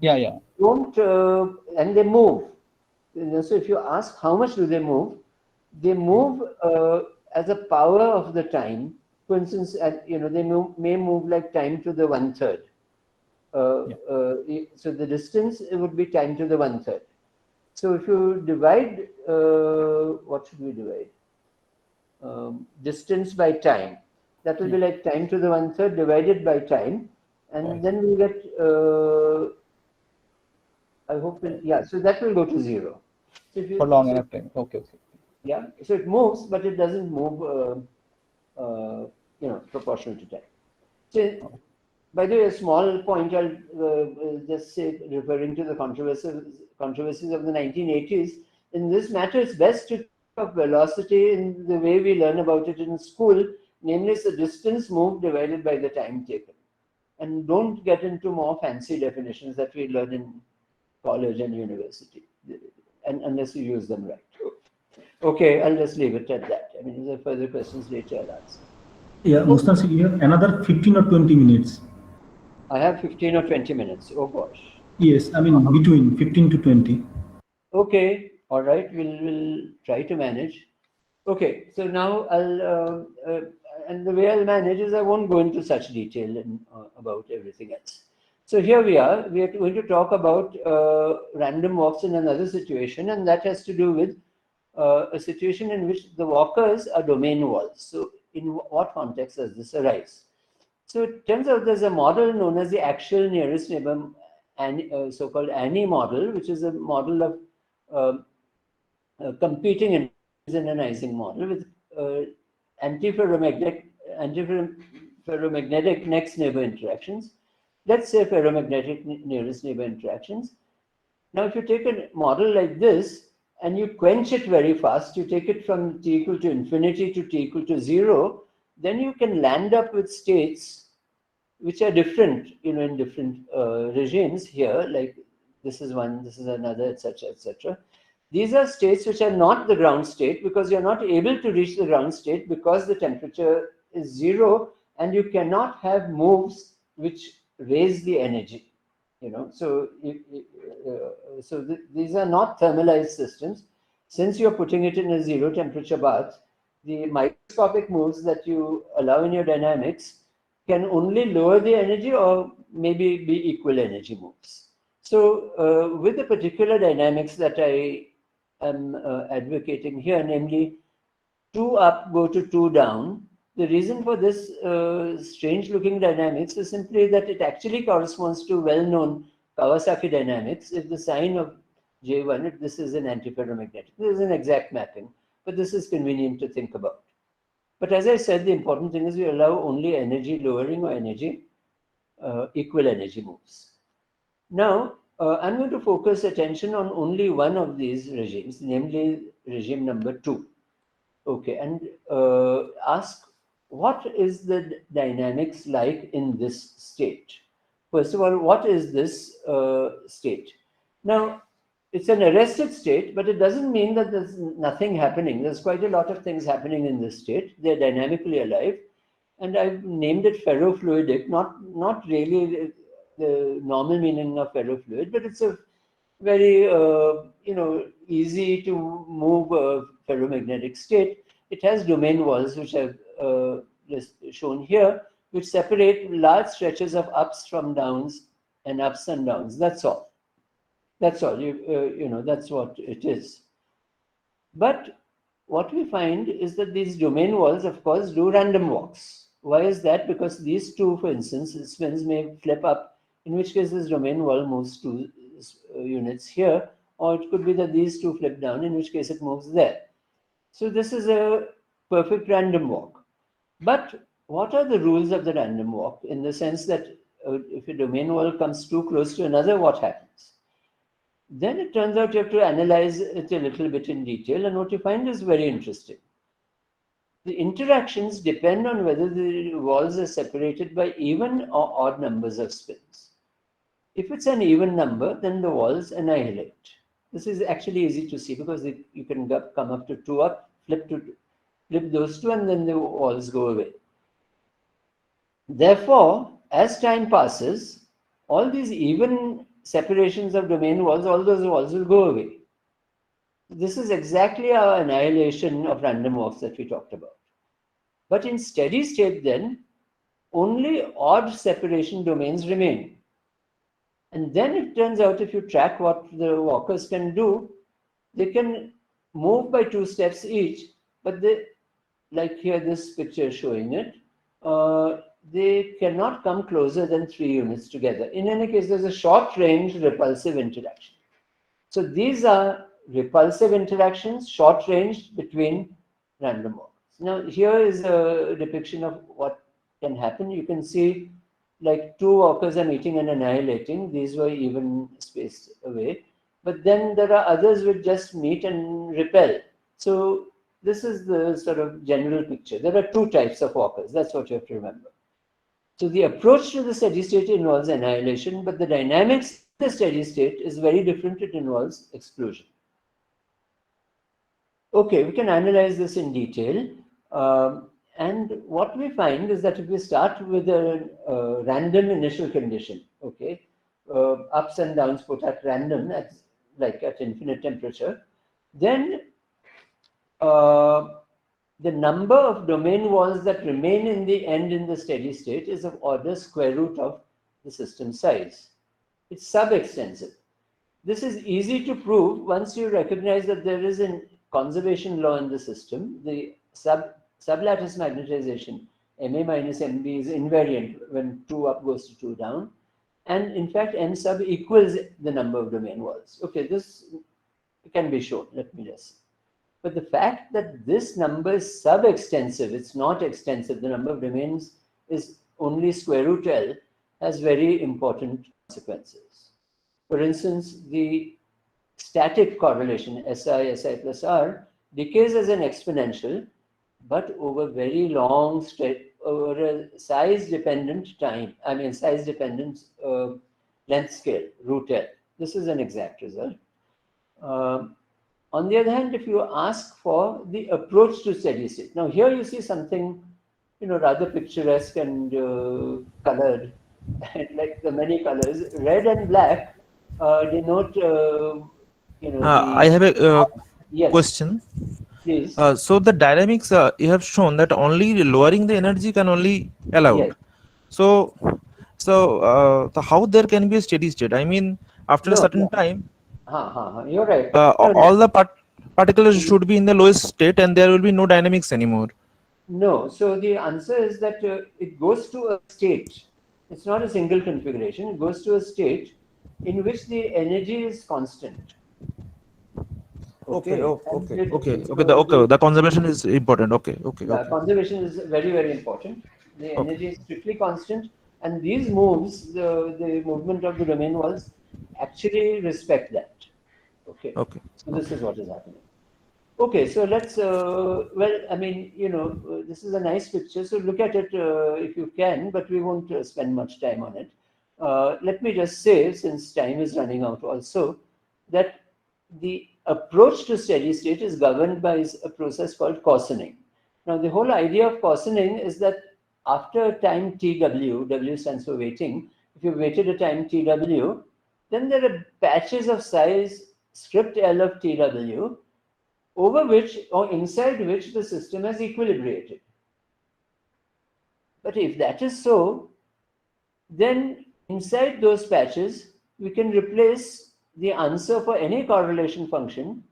Yeah. And they move. So if you ask how much do they move as a power of the time. For instance, they may move like time to the 1/3. So the distance, it would be time to the 1/3. So if you divide, what should we divide? distance by time. That will be like time to the 1/3 divided by time, and then we get. I hope. So that will go to 0. So if you, For long enough time. Okay. yeah, so it moves, but it doesn't move, proportional to time. So, by the way, a small point I'll just say, referring to the controversies of the 1980s. In this matter, it's best to think of velocity in the way we learn about it in school, namely it's the distance moved divided by the time taken. And don't get into more fancy definitions that we learn in college and university, and unless you use them right. Okay, I'll just leave it at that. I mean, if there are further questions later, I'll answer. Yeah, Mustansir, you have another 15 or 20 minutes. I have 15 or 20 minutes. Oh gosh. Yes, I mean between 15 to 20. Okay, all right. We'll try to manage. Okay, so now I'll and the way I'll manage is I won't go into such detail about everything else. So here we are. We are going to talk about random walks in another situation, and that has to do with a situation in which the walkers are domain walls. So in what context does this arise? So it turns out there's a model known as the actual nearest neighbor, so-called ANI model, which is a model of competing and ionizing model with antiferromagnetic next neighbor interactions. Let's say ferromagnetic nearest neighbor interactions. Now, if you take a model like this and you quench it very fast, you take it from t equal to infinity to t equal to 0, then you can land up with states which are different, in different regimes here, like this is one, this is another, etc., etc. These are states which are not the ground state, because you're not able to reach the ground state because the temperature is 0, and you cannot have moves which raise the energy. So these are not thermalized systems. Since you're putting it in a 0 temperature bath, the microscopic moves that you allow in your dynamics can only lower the energy or maybe be equal energy moves. So with the particular dynamics that I am advocating here, namely 2 up go to 2 down, the reason for this strange looking dynamics is simply that it actually corresponds to well-known Kawasaki dynamics. If the sign of J1, if this is an antiferromagnetic, this is an exact mapping, but this is convenient to think about. But as I said, the important thing is we allow only energy lowering or energy equal energy moves. Now, I'm going to focus attention on only one of these regimes, namely regime number 2. Okay, and ask what is the dynamics like in this state? First of all, what is this state? Now, it's an arrested state, but it doesn't mean that there's nothing happening. There's quite a lot of things happening in this state. They're dynamically alive, and I've named it ferrofluidic, not really the normal meaning of ferrofluid, but it's a very easy to move ferromagnetic state. It has domain walls, which I've just shown here, which separate large stretches of ups from downs and ups and downs. That's all. That's all. That's what it is. But what we find is that these domain walls, of course, do random walks. Why is that? Because these two, for instance, spins may flip up, in which case this domain wall moves 2 units here, or it could be that these two flip down, in which case it moves there. So this is a perfect random walk. But what are the rules of the random walk, in the sense that if a domain wall comes too close to another, what happens? Then it turns out you have to analyze it a little bit in detail, and what you find is very interesting. The interactions depend on whether the walls are separated by even or odd numbers of spins. If it's an even number, then the walls annihilate. This is actually easy to see because you can come up to 2 up, flip those 2, and then the walls go away. Therefore, as time passes, all these even separations of domain walls, all those walls will go away. This is exactly our annihilation of random walks that we talked about. But in steady state, then, only odd separation domains remain. And then it turns out, if you track what the walkers can do, they can move by 2 steps each, but the like here this picture showing it, they cannot come closer than 3 units together. In any case, there's a short range repulsive interaction. So these are repulsive interactions, short range between random walkers. Now here is a depiction of what can happen. You can see like 2 walkers are meeting and annihilating. These were even spaced away. But then there are others which just meet and repel. So this is the sort of general picture. There are 2 types of walkers. That's what you have to remember. So the approach to the steady state involves annihilation, but the dynamics of the steady state is very different. It involves exclusion. Okay, we can analyze this in detail. And what we find is that if we start with a random initial condition, okay, ups and downs put at random, like at infinite temperature, then the number of domain walls that remain in the end in the steady state is of order square root of the system size. It's sub-extensive. This is easy to prove once you recognize that there is a conservation law in the system. The sublattice magnetization, Ma minus Mb, is invariant when 2 up goes to 2 down. And in fact, M sub equals the number of domain walls. Okay, this can be shown. Let me just. But the fact that this number is sub-extensive, it's not extensive, the number of domains is only square root L, has very important consequences. For instance, the static correlation, Si plus R, decays as an exponential, but over very long over a size-dependent time, size-dependent length scale, root L. This is an exact result. On the other hand, if you ask for the approach to steady state, now here you see something, rather picturesque and colored, like the many colors. Red and black denote, I have a yes, question. please. So the dynamics you have shown that only lowering the energy can only allowed. Yes. So how there can be a steady state? I mean, after a certain time, You're right. all the particles should be in the lowest state, and there will be no dynamics anymore. No. So the answer is that it goes to a state. It's not a single configuration. It goes to a state in which the energy is constant. Okay. The conservation is important. Okay. Conservation is very, very important. The energy is strictly constant, and these moves, the movement of the domain walls, actually respect that. Okay. So this is what is happening. Okay, so let's. This is a nice picture. So look at it if you can, but we won't spend much time on it. Let me just say, since time is running out, also that the approach to steady state is governed by a process called coarsening. Now, the whole idea of coarsening is that after a time tw, w stands for waiting, if you've waited a time tw, then there are patches of size script L of tw over which or inside which the system has equilibrated. But if that is so, then inside those patches, we can replace the answer for any correlation function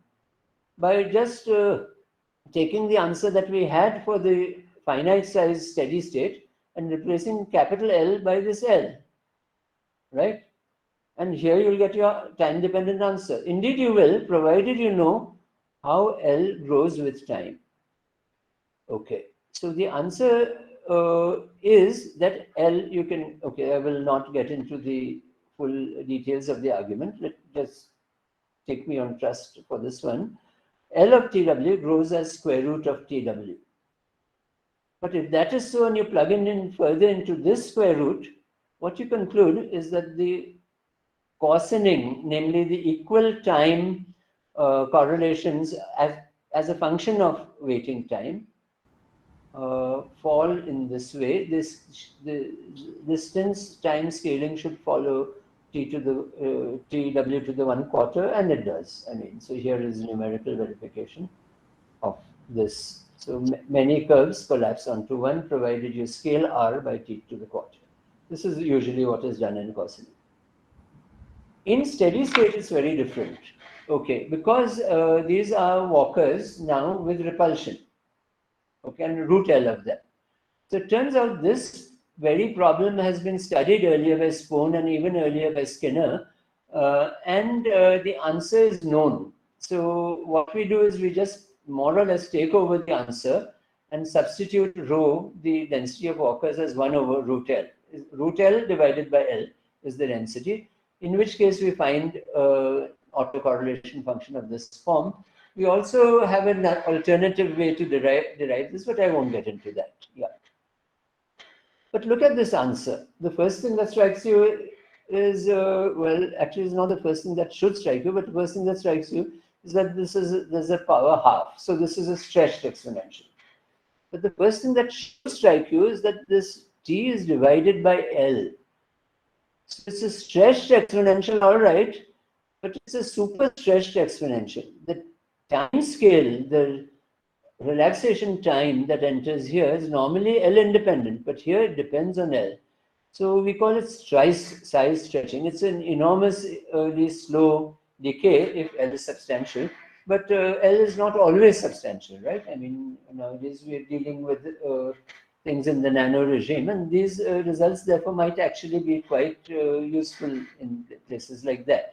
by just taking the answer that we had for the finite size steady state and replacing capital L by this L, right? And here you'll get your time-dependent answer. Indeed, you will, provided you know how L grows with time. Okay, so the answer is that L, you can, I will not get into the full details of the argument. Just take me on trust for this one. L of TW grows as square root of TW. But if that is so and you plug in further into this square root, what you conclude is that the coarsening, namely the equal time correlations as a function of waiting time, fall in this way. The distance time scaling should follow T to the TW to the 1/4, and it does. So here is numerical verification of this. So many curves collapse onto one, provided you scale R by T to the 1/4. This is usually what is done in coarsening. In steady state, it's very different. Okay, because these are walkers now with repulsion. okay, and root L of them. So it turns out this very problem has been studied earlier by Spohn and even earlier by Skinner, and the answer is known. So what we do is we just more or less take over the answer and substitute rho, the density of Walkers, as 1 over root L. Root L divided by L is the density, in which case we find autocorrelation function of this form. We also have an alternative way to derive this, but I won't get into that. Yeah. But look at this answer. The first thing that strikes you is, well, actually it's not the first thing that should strike you, but the first thing that strikes you is that there's a power half. So this is a stretched exponential. But the first thing that should strike you is that this t is divided by L. So it's a stretched exponential, all right, but it's a super stretched exponential. The time scale, the relaxation time that enters here is normally L independent, but here it depends on L. So we call it size stretching. It's an enormously slow decay if L is substantial, but L is not always substantial, right? I mean, nowadays we're dealing with things in the nano regime, and these results therefore might actually be quite useful in places like that.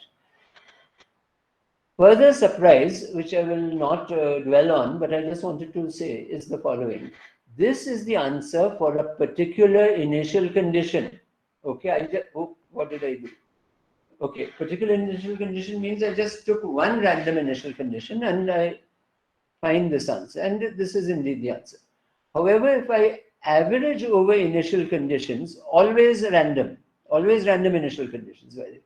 Further surprise, which I will not dwell on, but I just wanted to say, is the following. This is the answer for a particular initial condition. Okay, what did I do? Okay, particular initial condition means I just took one random initial condition and I find this answer. And this is indeed the answer. However, if I average over initial conditions, always random initial conditions, by the way,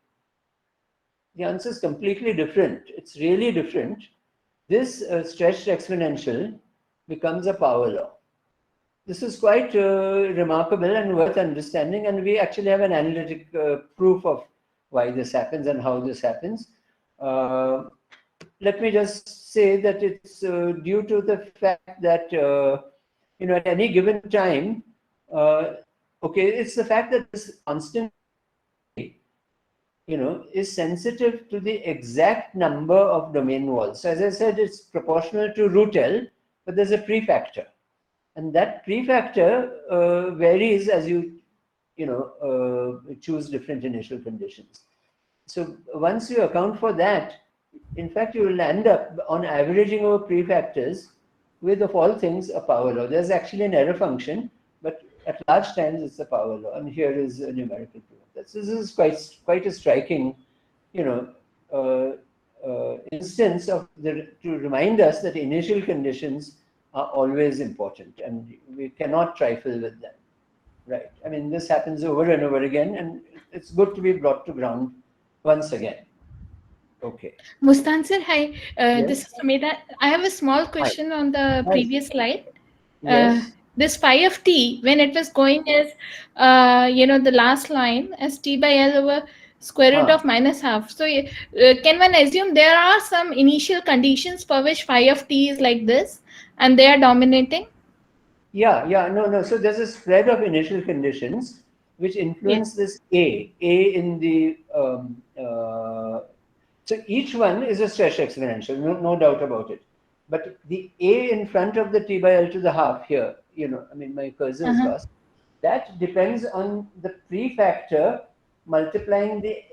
the answer is completely different. It's really different. This stretched exponential becomes a power law. This is quite remarkable and worth understanding, and we actually have an analytic proof of why this happens and how this happens. Let me just say that it's due to the fact that at any given time, it's the fact that this constant is sensitive to the exact number of domain walls. So as I said, it's proportional to root L, but there's a prefactor. And that prefactor varies as you choose different initial conditions. So once you account for that, in fact, you will end up on averaging over prefactors with, of all things, a power law. There's actually an error function, but at large times it's a power law. And here is a numerical proof. This is quite a striking, instance of to remind us that initial conditions are always important, and we cannot trifle with them, right? I mean, this happens over and over again, and it's good to be brought to ground once again. Okay. Mustansir, hi. Yes? This is Sumedha. I have a small question on the previous slide. Yes. This phi of t, when it was going as, the last line as t by L over square root of minus half. So can one assume there are some initial conditions for which phi of t is like this and they are dominating? Yeah, no. So there's a spread of initial conditions which influence this A in the, so each one is a stretched exponential, no doubt about it. But the A in front of the t by L to the half here, I mean, my cursor is lost. That depends on the prefactor multiplying the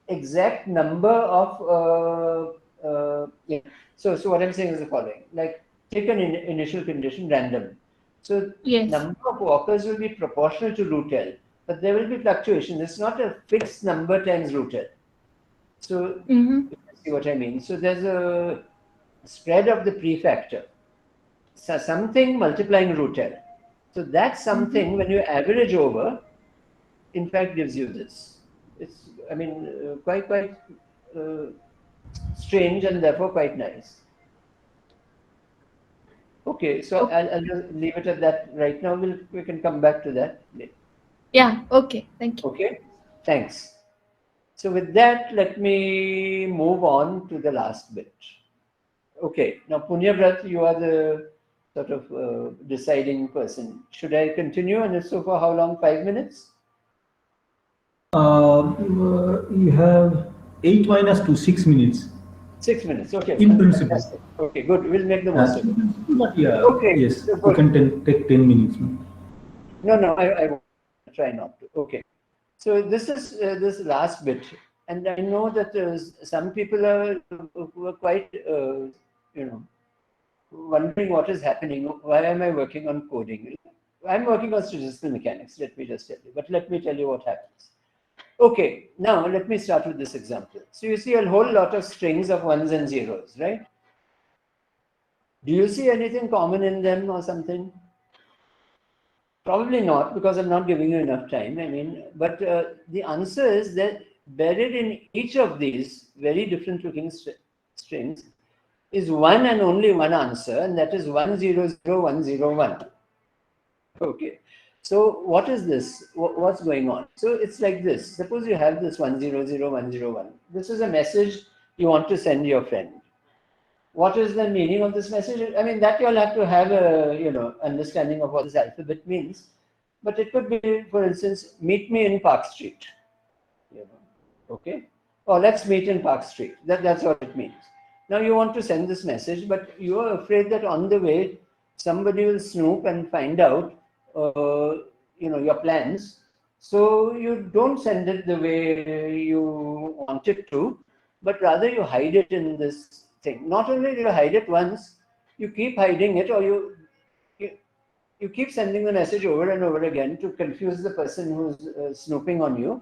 exact number of, So what I'm saying is the following, like take an initial condition random. So number of walkers will be proportional to root L, but there will be fluctuations. It's not a fixed number times root L. So you see what I mean? So there's a spread of the prefactor. So something multiplying root L. So that something, when you average over, in fact gives you this. It's, I mean, quite strange and therefore quite nice. Okay, so I'll just leave it at that right now. We can come back to that later. Yeah, okay, thank you. Okay, thanks. So with that, let me move on to the last bit. Okay, now Punyabrat, you are the sort of deciding person. Should I continue, and if so, for how long? 5 minutes? You have 8 minus 2, 6 minutes. 6 minutes, okay. In principle. Fantastic. Okay, good. We'll make the most of it. But yeah, Okay, yes, so you can take 10 minutes. No, I won't try not to. Okay. So this is this last bit, and I know that some people who are quite, wondering what is happening. Why am I working on coding? I'm working on statistical mechanics. Let me just tell you. But let me tell you what happens. Okay. Now let me start with this example. So you see a whole lot of strings of ones and zeros, right? Do you see anything common in them or something? Probably not, because I'm not giving you enough time. I mean, but the answer is that buried in each of these very different looking strings is one and only one answer, and that is 100101. Okay. So what is this? What's going on? So it's like this. Suppose you have this 100101. This is a message you want to send your friend. What is the meaning of this message? I mean, that you'll have to have a understanding of what this alphabet means. But it could be, for instance, meet me in Park Street. Okay? Or let's meet in Park Street. That's what it means. Now you want to send this message, but you are afraid that on the way somebody will snoop and find out, your plans. So you don't send it the way you want it to, but rather you hide it in this thing. Not only do you hide it once, you keep hiding it, or you keep sending the message over and over again to confuse the person who's snooping on you.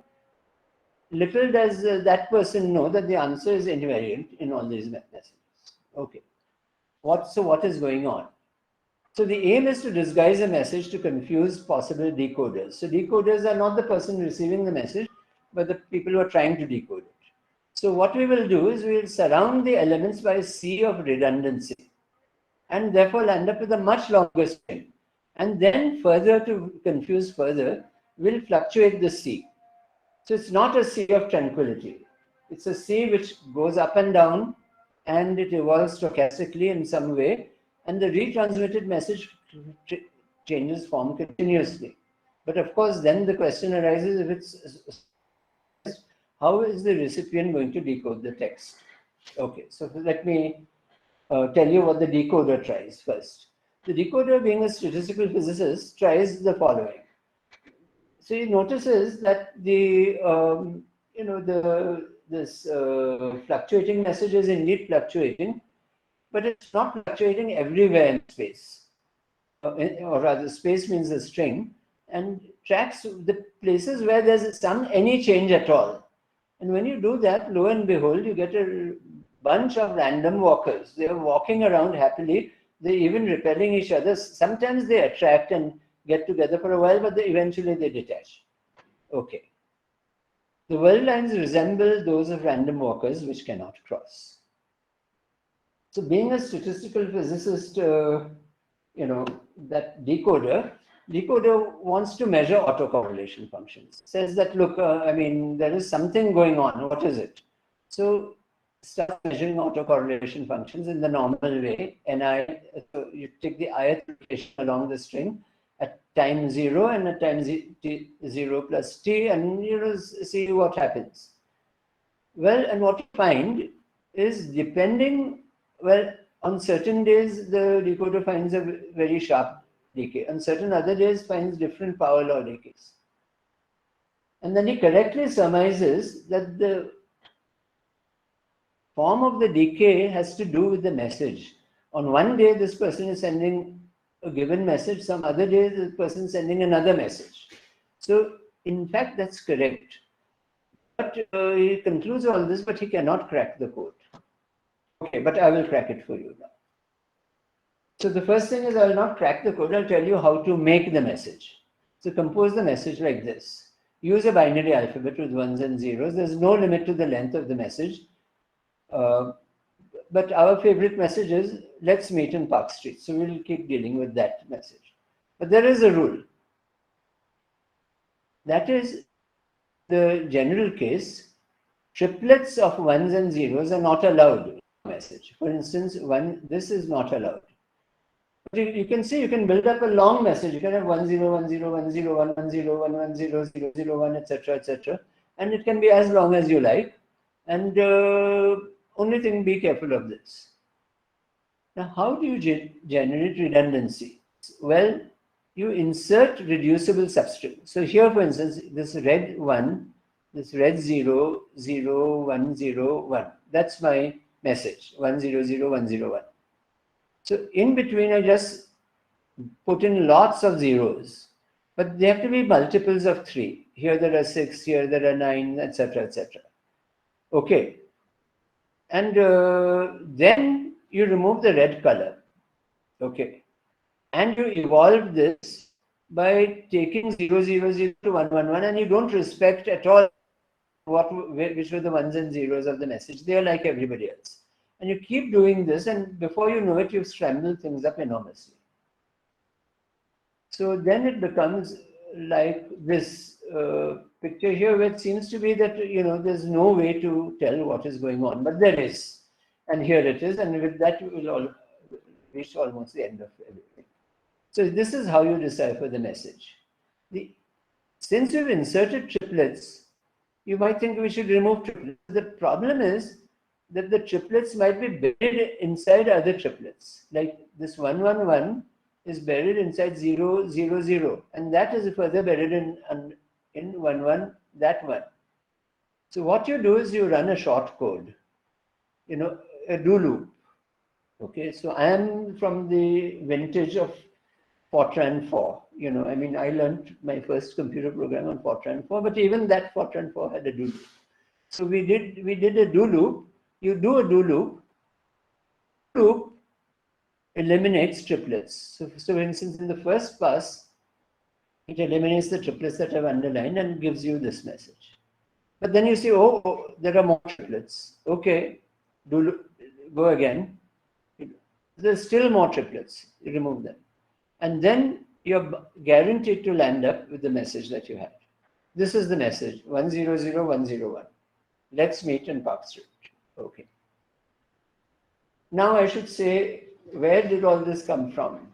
Little does that person know that the answer is invariant in all these messages. Okay. So what is going on? So the aim is to disguise a message to confuse possible decoders. So decoders are not the person receiving the message, but the people who are trying to decode it. So what we will do is we will surround the elements by a sea of redundancy, and therefore end up with a much longer string. And then further, to confuse further, we'll fluctuate the sea. So it's not a sea of tranquility. It's a sea which goes up and down, and it evolves stochastically in some way, and the retransmitted message changes form continuously. But of course, then the question arises, if it's how is the recipient going to decode the text? Okay, so let me tell you what the decoder tries first. The decoder, being a statistical physicist, tries the following. So he notices that this fluctuating message is indeed fluctuating, but it's not fluctuating everywhere in space, or rather, space means a string, and tracks the places where there's any change at all. And when you do that, lo and behold, you get a bunch of random walkers. They're walking around happily. They're even repelling each other. Sometimes they attract and get together for a while, but eventually they detach. Okay. The world lines resemble those of random walkers which cannot cross. So being a statistical physicist, that decoder wants to measure autocorrelation functions. Says that, look, there is something going on. What is it? So start measuring autocorrelation functions in the normal way. So you take the ith location along the string at time 0 and at time 0 plus t, and see what happens. Well, and what you find is on certain days the decoder finds a very sharp decay. On certain other days finds different power law decays. And then he correctly surmises that the form of the decay has to do with the message. On one day, this person is sending a given message. Some other day, the person is sending another message. So, in fact, that's correct. But he concludes all this, but he cannot crack the code. Okay, but I will crack it for you now. So the first thing is I will not crack the code. I'll tell you how to make the message. So compose the message like this. Use a binary alphabet with ones and zeros. There's no limit to the length of the message. But our favorite message is, let's meet in Park Street. So we'll keep dealing with that message. But there is a rule. That is, the general case, triplets of ones and zeros are not allowed in a message. For instance, this is not allowed. But you can see, you can build up a long message. You can have 10, 10, 10, 10, 110, 110, 001, etc., etc. And it can be as long as you like. And only thing, be careful of this. Now, how do you generate redundancy? Well, you insert reducible substring. So here, for instance, this red 1, this red 0, 0, 1, 0, 1. That's my message, 1, 0, 0, 1, 0, 1. So in between, I just put in lots of zeros, but they have to be multiples of 3. Here there are 6, here there are 9, etc., etc. Okay. And then you remove the red color. Okay. And you evolve this by taking 0, 0, 0 to 1, 1, 1, and you don't respect at all which were the ones and zeros of the message. They are like everybody else. And you keep doing this, and before you know it, you've scrambled things up enormously. So then it becomes like this picture here, where it seems to be that, there's no way to tell what is going on, but there is. And here it is, and with that, you will all reach almost the end of everything. So this is how you decipher the message. Since you've inserted triplets, you might think we should remove triplets. The problem is that the triplets might be buried inside other triplets. Like this 1, 1, 1 is buried inside 0, 0, 0. And that is further buried in 1, 1, that one. So what you do is you run a short code, a do loop. Okay, so I am from the vintage of Fortran 4. I learned my first computer program on Fortran 4, but even that Fortran 4 had a do loop. So we did a do loop. You do a do loop. Loop eliminates triplets. So for instance, in the first pass, it eliminates the triplets that I've underlined and gives you this message. But then you see, oh, there are more triplets. Okay, go again. There's still more triplets. You remove them. And then you're guaranteed to land up with the message that you had. This is the message, 100101. Let's meet in Park Street. Okay. Now I should say, where did all this come from?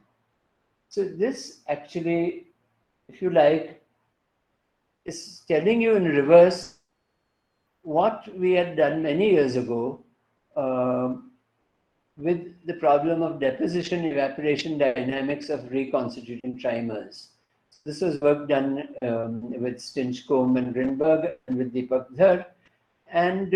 So this actually, if you like, is telling you in reverse what we had done many years ago with the problem of deposition evaporation dynamics of reconstituting trimers. This was work done with Stinchcombe and Grinberg and with Deepak Dhar. And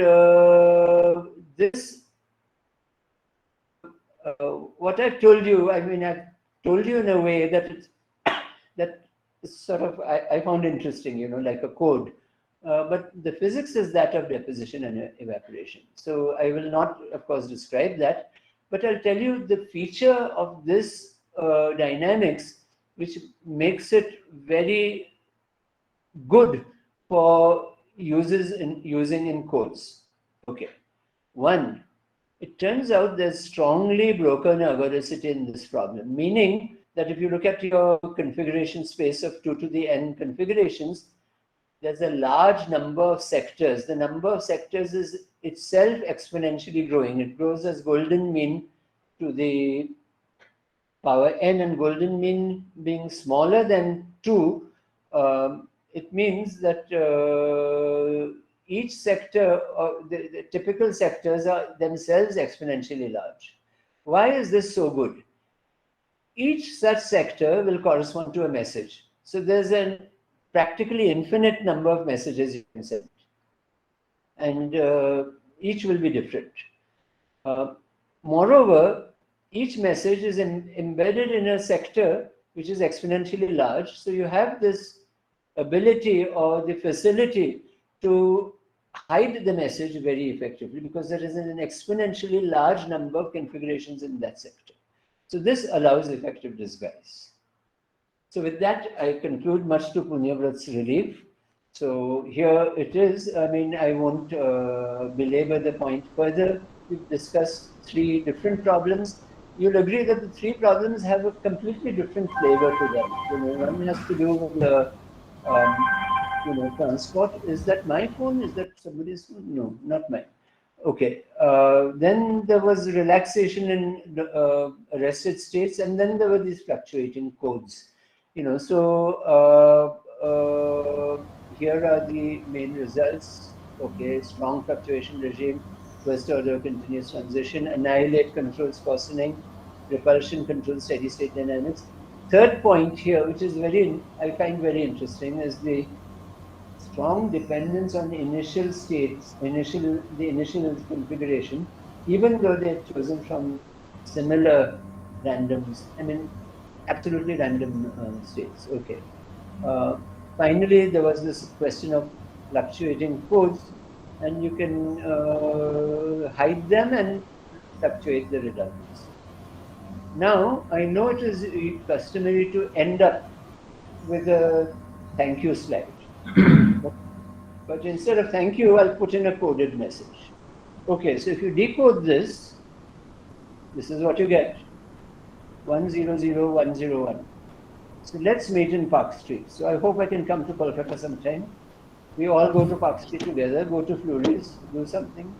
what I've told you, I've told you in a way that sort of I found interesting, like a code. But the physics is that of deposition and evaporation. So I will not, of course, describe that, but I'll tell you the feature of this dynamics which makes it very good for using in codes. Okay. One, it turns out there's strongly broken ergodicity in this problem, meaning that if you look at your configuration space of 2 to the n configurations, there's a large number of sectors. The number of sectors is itself exponentially growing. It grows as golden mean to the power n, and golden mean being smaller than 2, it means that each sector, the typical sectors are themselves exponentially large. Why is this so good? Each such sector will correspond to a message. So there's a practically infinite number of messages you can send. And each will be different. Moreover, each message is embedded in a sector which is exponentially large. So you have this ability or the facility to hide the message very effectively because there is an exponentially large number of configurations in that sector. So this allows effective disguise. So with that, I conclude, much to Punyavrat's relief. So here it is. I won't belabor the point further. We've discussed 3 different problems. You'll agree that the 3 problems have a completely different flavor to them. One has to do with the transport. Is that my phone? Is that somebody's phone? No, not mine. Okay. Then there was relaxation in arrested states, and then there were these fluctuating codes. So here are the main results. Okay, strong fluctuation regime. first order continuous transition, annihilate controls cautioning, repulsion controls steady state dynamics. Third point here, which is I find very interesting, is the strong dependence on the initial states, the initial configuration, even though they're chosen from similar randoms, I mean, absolutely random states. Okay. Finally, there was this question of fluctuating codes, and you can hide them and fluctuate the redundancy. Now, I know it is customary to end up with a thank you slide. But instead of thank you, I'll put in a coded message. Okay, so if you decode this, this is what you get. 100101. So let's meet in Park Street. So I hope I can come to Kolkata sometime. We all go to Park Street together, go to Fleury's, do something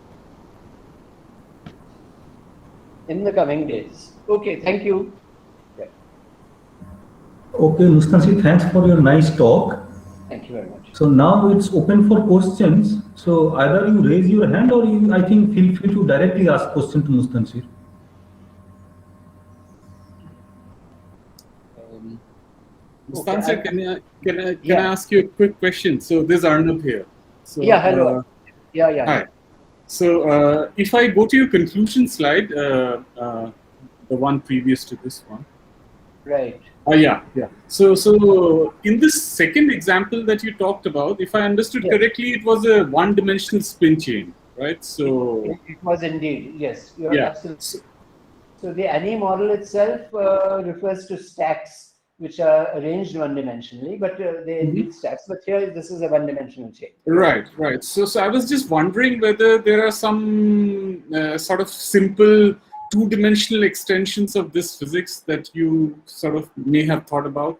in the coming days. Okay, thank you. Yeah. Okay, Mustansir, thanks for your nice talk. Thank you very much. So now it's open for questions. So either you raise your hand or you, I think, feel free to directly ask question to Mustansir. Mustansir, can I ask you a quick question? So there's Arnab here. So, yeah, hello. Yeah. Hi. So if I go to your conclusion slide, the one previous to this one. Right. Yeah. So in this second example that you talked about, if I understood correctly, it was a one-dimensional spin chain, right? So it was indeed, yes. You're absolutely. So the ANI model itself refers to stacks which are arranged one-dimensionally, but they need stacks. But here, this is a one-dimensional chain. Right. So I was just wondering whether there are some sort of simple two-dimensional extensions of this physics that you sort of may have thought about.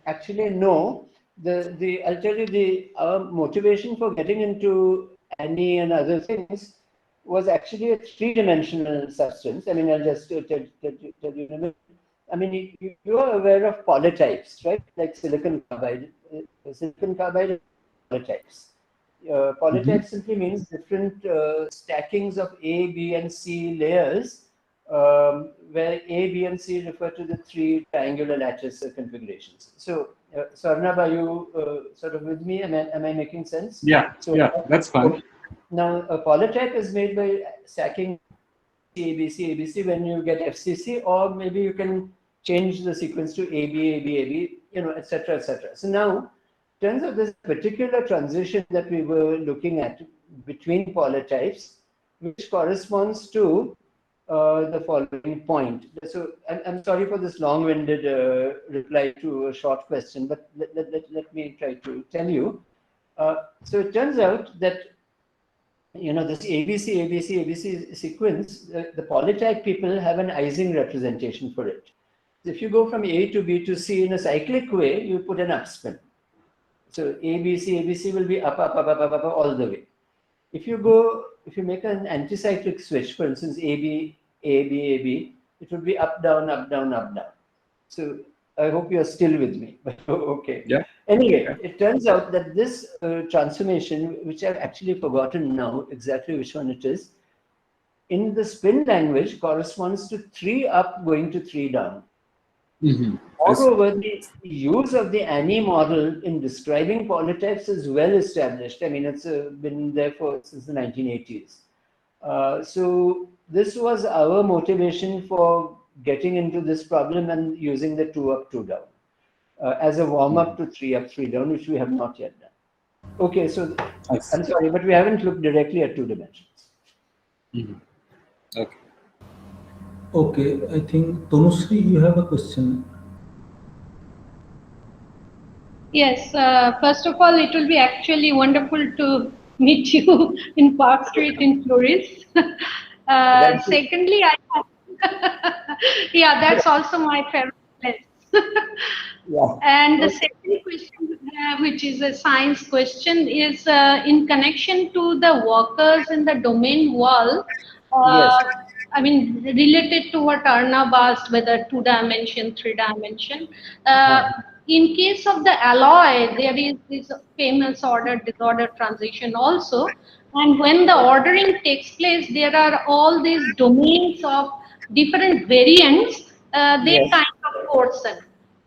Actually, no. I'll tell you our motivation for getting into ANI and other things was actually a three-dimensional substance. I mean, I'll just tell you in a minute. I mean, you are aware of polytypes, right? Like silicon carbide. Silicon carbide is polytypes. Polytype simply means different stackings of A, B, and C layers, where A, B, and C refer to the three triangular lattice configurations. So, Arnab, are you sort of with me? Am I making sense? Yeah, that's fine. Okay. Now, a polytype is made by stacking ABC when you get FCC, or maybe you can change the sequence to AB, etc., etc. So now, in terms of this particular transition that we were looking at between polytypes, which corresponds to the following point. So I'm sorry for this long-winded reply to a short question, but let me try to tell you. So it turns out that this ABC sequence, the polytype people have an Ising representation for it. So if you go from A to B to C in a cyclic way, you put an upspin. So ABC will be up all the way. If you make an anticyclic switch, for instance, AB, it would be up, down, up, down, up, down. So I hope you're still with me. Okay. Yeah. Anyway, it turns out that this transformation, which I've actually forgotten now exactly which one it is, in the spin language corresponds to 3 up going to 3 down. Moreover, the use of the ANI model in describing polytypes is well established. I mean, it's been there since the 1980s. So this was our motivation for getting into this problem and using the 2 up, 2 down as a warm-up to 3 up, 3 down, which we have not yet done. Okay, so I'm sorry, but we haven't looked directly at 2 dimensions. Okay. Okay, I think Tanushree, you have a question. Yes, first of all, it will be actually wonderful to meet you in Park Street in Fleury's. Secondly, yeah, that's also my favorite place. And the second question, which is a science question, is in connection to the workers in the domain wall. Yes. I mean, related to what Arnab asked, whether 2 dimension, 3 dimension. in case of the alloy, there is this famous order-disorder transition also. And when the ordering takes place, there are all these domains of different variants, they Yes. kind of coarsen.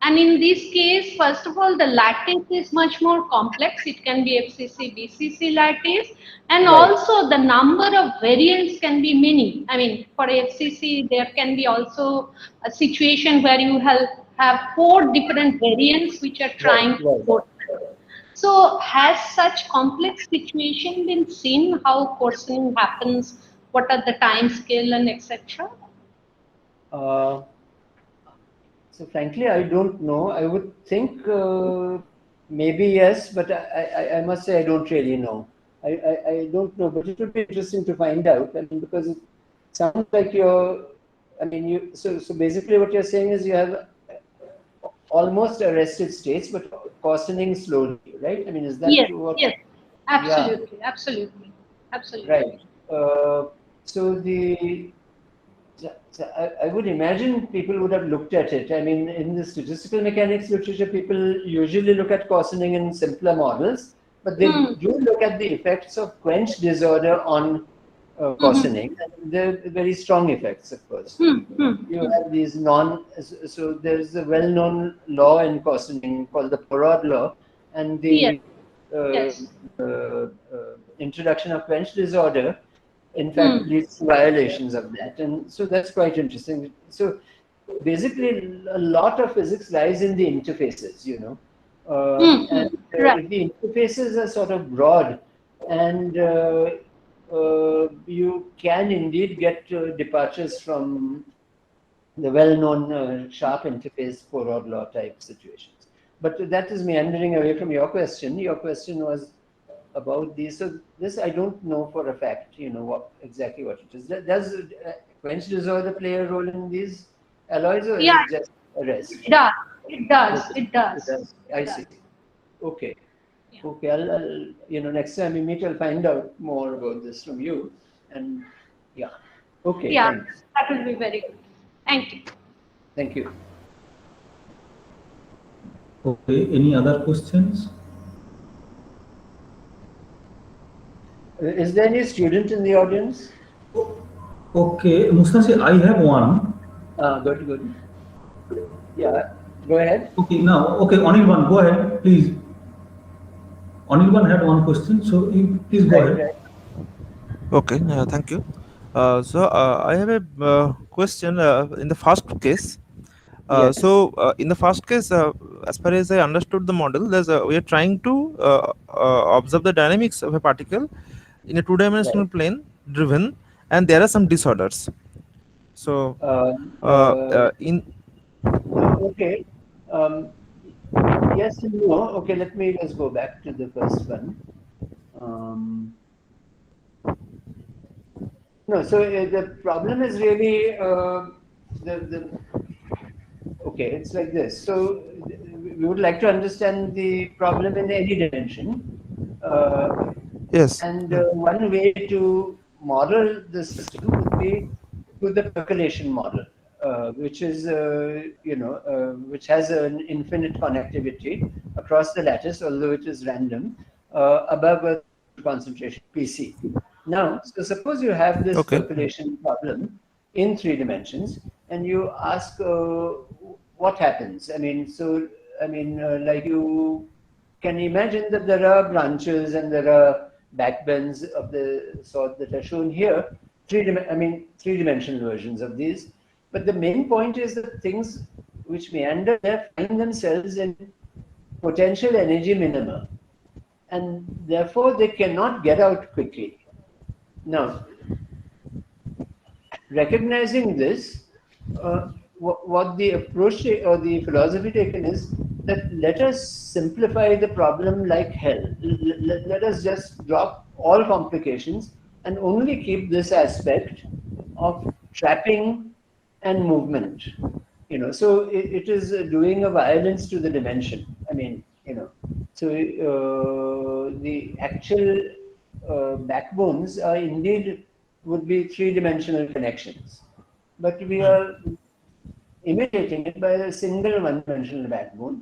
And in this case, first of all, the lattice is much more complex. It can be FCC, BCC lattice. And Right. also the number of variants can be many. I mean, for FCC, there can be also a situation where you have 4 different variants which are trying to Right. coarsen. So has such complex situation been seen, how coarsening happens, what are the time scale and etc.? So frankly, I don't know. I would think maybe yes, but I must say I don't really know. I don't know, but it would be interesting to find out. I mean, because it sounds like so basically what you're saying is you have almost arrested states, but coarsening slowly, right? I mean, is that Yes, what? yes, Yeah, absolutely. right. So I would imagine people would have looked at it. I mean, in the statistical mechanics literature, people usually look at coarsening in simpler models, but they do look at the effects of quench disorder on coarsening. And they're very strong effects, of course. You have these so there's a well-known law in coarsening called the Porod law, and the Yes. introduction of quench disorder in fact leads to violations of that, and so that's quite interesting. So basically a lot of physics lies in the interfaces, and if the interfaces are sort of broad, and you can indeed get departures from the well-known sharp interface Porod law type situations. But that is meandering away from your question. Your question was about these. So this I don't know for a fact, exactly what it is. Does quench disorder play a role in these alloys, or is Yeah, it just a rest? it does. Okay. It does. I see. Okay. Yeah. Okay. I'll next time we meet, I'll find out more about this from you. And yeah. Okay. Yeah, Thanks. that will be very good. Thank you. Thank you. Okay, any other questions? Is there any student in the audience? Okay, Mustansir, I have one. Good. Yeah, go ahead. Okay, Anirban, go ahead, please. Anirban had one question, so you please go ahead. Right. Okay, thank you. I have a question in the first case. Yes. In the first case, as far as I understood the model, we are trying to observe the dynamics of a particle in a two-dimensional plane driven, and there are some disorders. So in okay. Yes and no. Okay, let me just go back to the first one. No, so the problem is really okay, it's like this. So we would like to understand the problem in any dimension. Yes. And one way to model the system would be with the percolation model, which is, which has an infinite connectivity across the lattice, although it is random, above a concentration PC. Now, so suppose you have this percolation problem in 3 dimensions, and you ask what happens. Like you can imagine that there are branches and there are backbends of the sort that are shown here, three-dimensional versions of these. But the main point is that things which meander there find themselves in potential energy minima, and therefore they cannot get out quickly. Now, recognizing this, what the approach or the philosophy taken is that let us simplify the problem like hell. Let us just drop all complications and only keep this aspect of trapping and movement. So it is doing a violence to the dimension. So the actual backbones are indeed would be 3-dimensional connections, but we are imitating it by a single 1-dimensional backbone,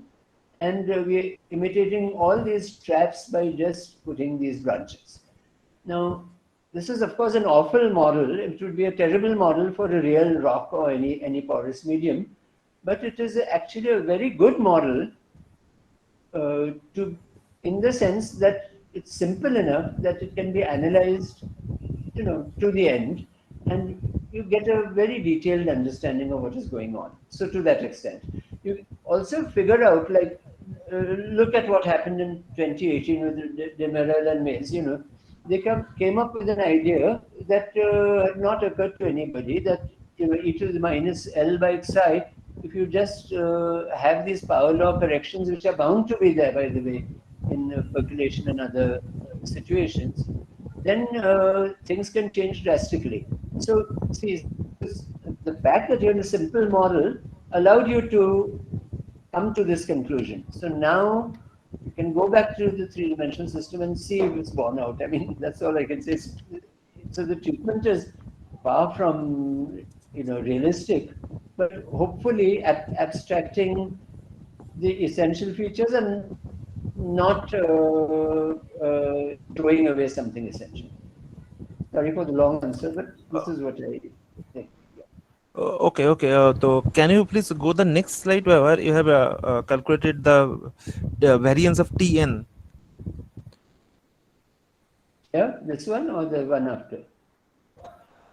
and we're imitating all these traps by just putting these branches. Now, this is of course an awful model. It would be a terrible model for a real rock or any porous medium, but it is actually a very good model in the sense that it's simple enough that it can be analyzed, to the end, and you get a very detailed understanding of what is going on. So to that extent, you also figure out, like, look at what happened in 2018 with Demerel and Mays. They came up with an idea that had not occurred to anybody, that e to the minus L by xi, if you just have these power law corrections, which are bound to be there, by the way, in percolation and other situations, then things can change drastically. So, see, the fact that you had a simple model allowed you to come to this conclusion. So now you can go back to the three-dimensional system and see if it's borne out. I mean, that's all I can say. So the treatment is far from realistic, but hopefully abstracting the essential features and not throwing away something essential. Sorry for the long answer, but this is what I think. Okay. So can you please go the next slide where you have calculated the variance of Tn? Yeah, this one or the one after?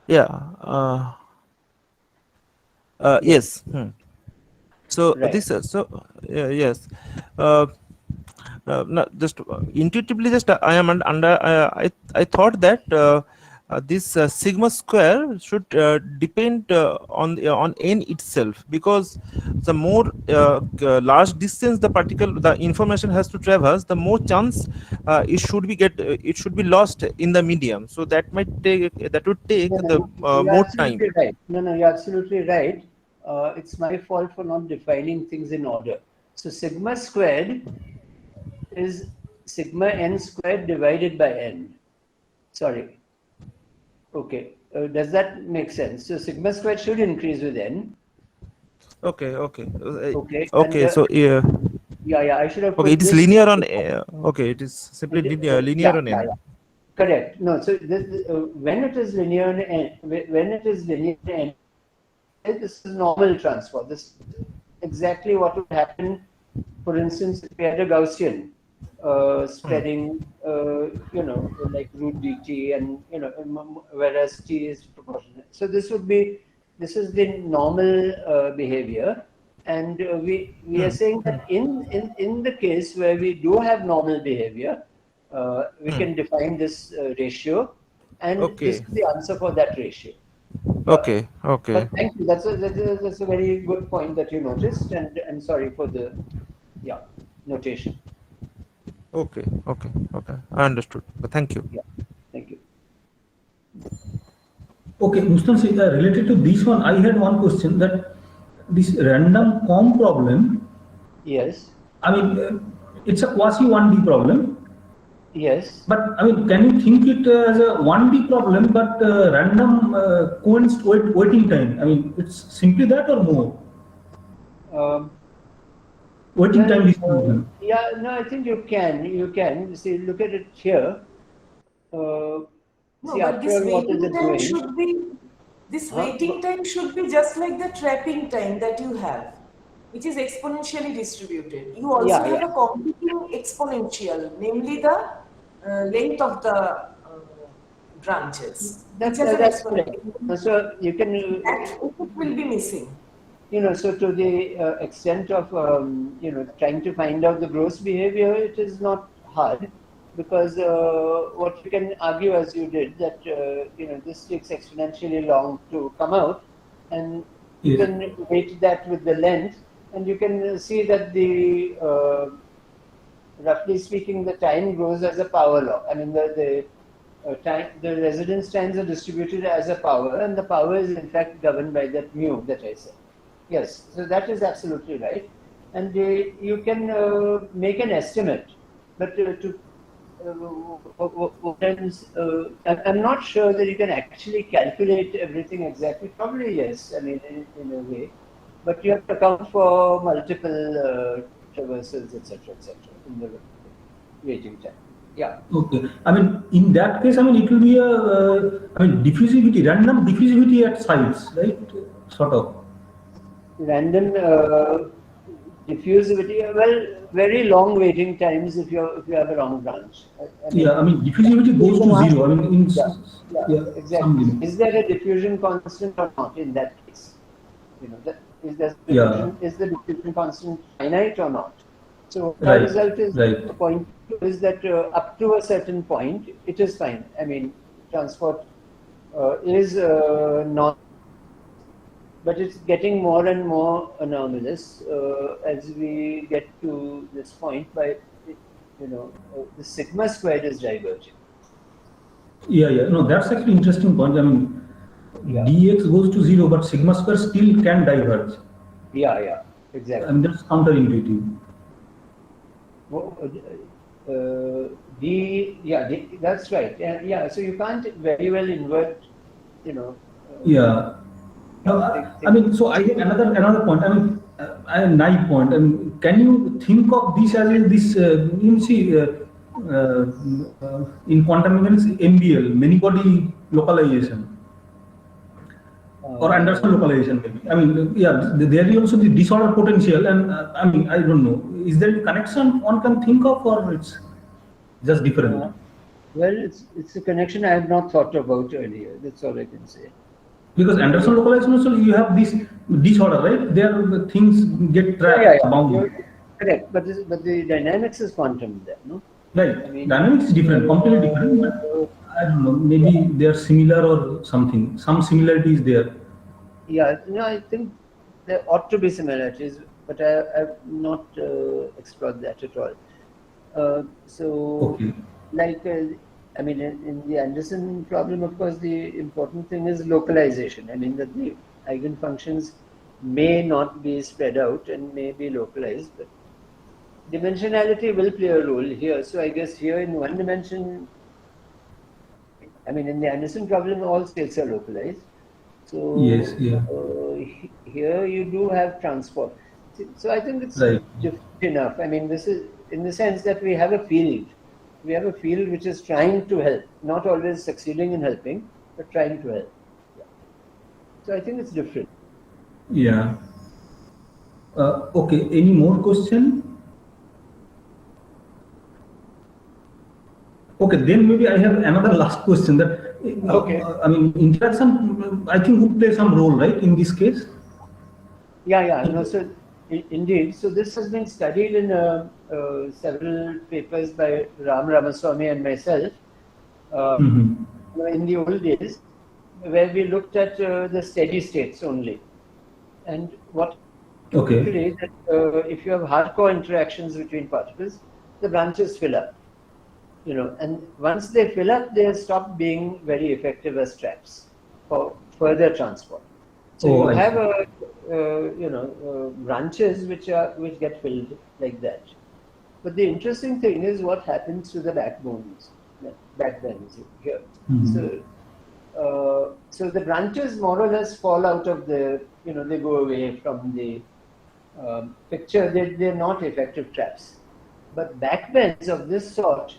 Yeah. Yes. So right. this yes. Just intuitively, just I am under. I thought that this sigma square should depend on n itself, because the more large distance the information has to traverse, the more chance it should be lost in the medium. So that would take more time. Right. No, you're absolutely right. It's my fault for not defining things in order. So sigma squared is sigma n squared divided by n. Sorry. Okay. Does that make sense? So sigma squared should increase with n. Okay. And, So yeah. I should have. Okay, it is linear on. Okay, it is simply linear on n. Yeah. Correct. No. So when it is linear on n, this is normal transform. This is exactly what would happen. For instance, if we had a Gaussian spreading, like root dt, and whereas t is proportionate. So this is the normal behavior, and we are saying that in the case where we do have normal behavior, we can define this ratio, and this is the answer for that ratio. Okay. But thank you. That's a very good point that you noticed, and I'm sorry for the notation. Okay. I understood. Thank you. Yeah. Thank you. Okay, Mustansir, related to this one, I had one question, that this random comb problem. Yes. I mean, it's a quasi 1D problem. Yes. But I mean, can you think it as a 1D problem, but random waiting time? I mean, it's simply that or more? Waiting time distribution. Yeah, no, I think you can. See, look at it here. No, but this waiting time should be. This waiting time should be just like the trapping time that you have, which is exponentially distributed. You also have a competing exponential, namely the length of the branches. That's correct. So you can. That will be missing. So to the extent of trying to find out the gross behavior, it is not hard, because what you can argue, as you did, that this takes exponentially long to come out, and you can weight that with the length, and you can see that the roughly speaking, the time grows as a power law. I mean, the residence times are distributed as a power, and the power is in fact governed by that mu that I said. Yes, so that is absolutely right, and you can make an estimate, but I'm not sure that you can actually calculate everything exactly. Probably yes, I mean in a way, but you have to account for multiple traversals, etc., in the waiting time. Yeah. Okay. I mean, in that case, I mean, it will be a, diffusivity, random diffusivity at sites, right? Sort of. Random diffusivity. Well, very long waiting times if you have a long branch. Yeah, I mean, diffusivity goes to zero. I mean, in some exactly. limit. Is there a diffusion constant or not in that case? You know, is the diffusion constant finite or not? So the result is the point is that up to a certain point, it is fine. I mean, transport is not, but it's getting more and more anomalous as we get to this point. By the sigma squared is diverging. Yeah. No, that's actually interesting point. I mean, dx goes to zero, but sigma square still can diverge. Yeah, exactly. I mean, that's counterintuitive. That's right. Yeah, so you can't very well invert, I mean, so I have another point. I mean, a naive point. I mean, can you think of this as this? You see, in quantum mechanics, MBL, many body localization. Or Anderson localization, maybe. I mean, there is also the disorder potential, and I mean, I don't know. Is there a connection one can think of, or it's just different? Well, it's a connection I have not thought about earlier. That's all I can say. Because Anderson localization also, you have this disorder, right? There the things get trapped, bound. Correct, but the dynamics is quantum there, no? Right. I mean, dynamics is different, completely different. But I don't know. Maybe they are similar or something. Some similarity is there. Yeah, I think there ought to be similarities, but I've not explored that at all. I mean, in the Anderson problem, of course, the important thing is localization. I mean, that the eigenfunctions may not be spread out and may be localized, but dimensionality will play a role here. So I guess here in one dimension, I mean, in the Anderson problem, all states are localized. So here you do have transport. So I think it's different enough. I mean, this is in the sense that we have a field. We have a field which is trying to help, not always succeeding in helping, but trying to help. Yeah. So I think it's different. Yeah. Okay. Any more question? Okay, then maybe I have another last question. That I mean, interaction, I think, would play some role, right, in this case? Yeah. No, so indeed. So this has been studied in several papers by Ram Ramaswamy and myself in the old days, where we looked at the steady states only, and what that if you have hardcore interactions between particles, the branches fill up. And once they fill up, they stop being very effective as traps for further transport. So you have branches which get filled like that. But the interesting thing is what happens to the backbones here. So the branches more or less fall out of the, they go away from the picture. They're not effective traps. But backbends of this sort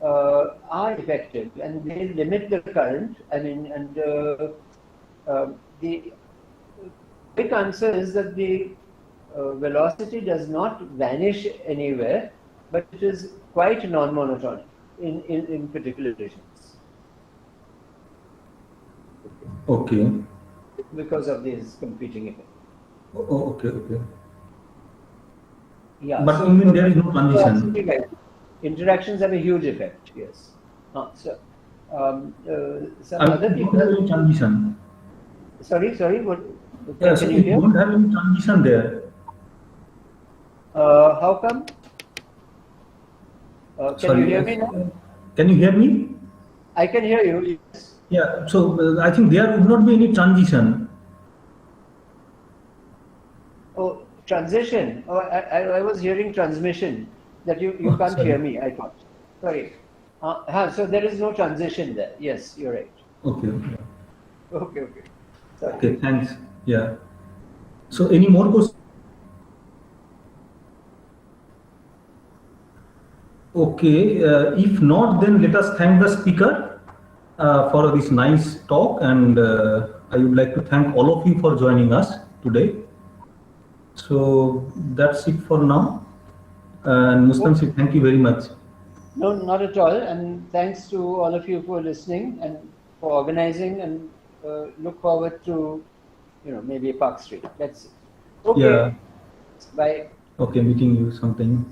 are effective, and they limit the current. I mean, and the quick answer is that the velocity does not vanish anywhere, but it is quite non-monotonic in particular regions. Okay. Because of these competing effects. Okay. Yeah. But you mean there is no transition? Interactions have a huge effect. Yes. Some other people. Don't have any transition. Sorry. What? So you don't have any transition there. How come? Can you hear me now? Can you hear me? I can hear you. Yes. Yeah. So I think there would not be any transition. Oh, transition. Oh, I was hearing transmission. That you can't hear me, I thought. Sorry. So there is no transition there. Yes, you're right. Okay. Sorry. Okay, thanks. Yeah. So any more questions? Okay, if not, then let us thank the speaker for this nice talk, and I would like to thank all of you for joining us today. So that's it for now. And Mustansir, thank you very much. No, not at all. And thanks to all of you for listening and for organizing, and look forward to, maybe Park Street. Let's see. Okay. Yeah. Bye. Okay, meeting you something.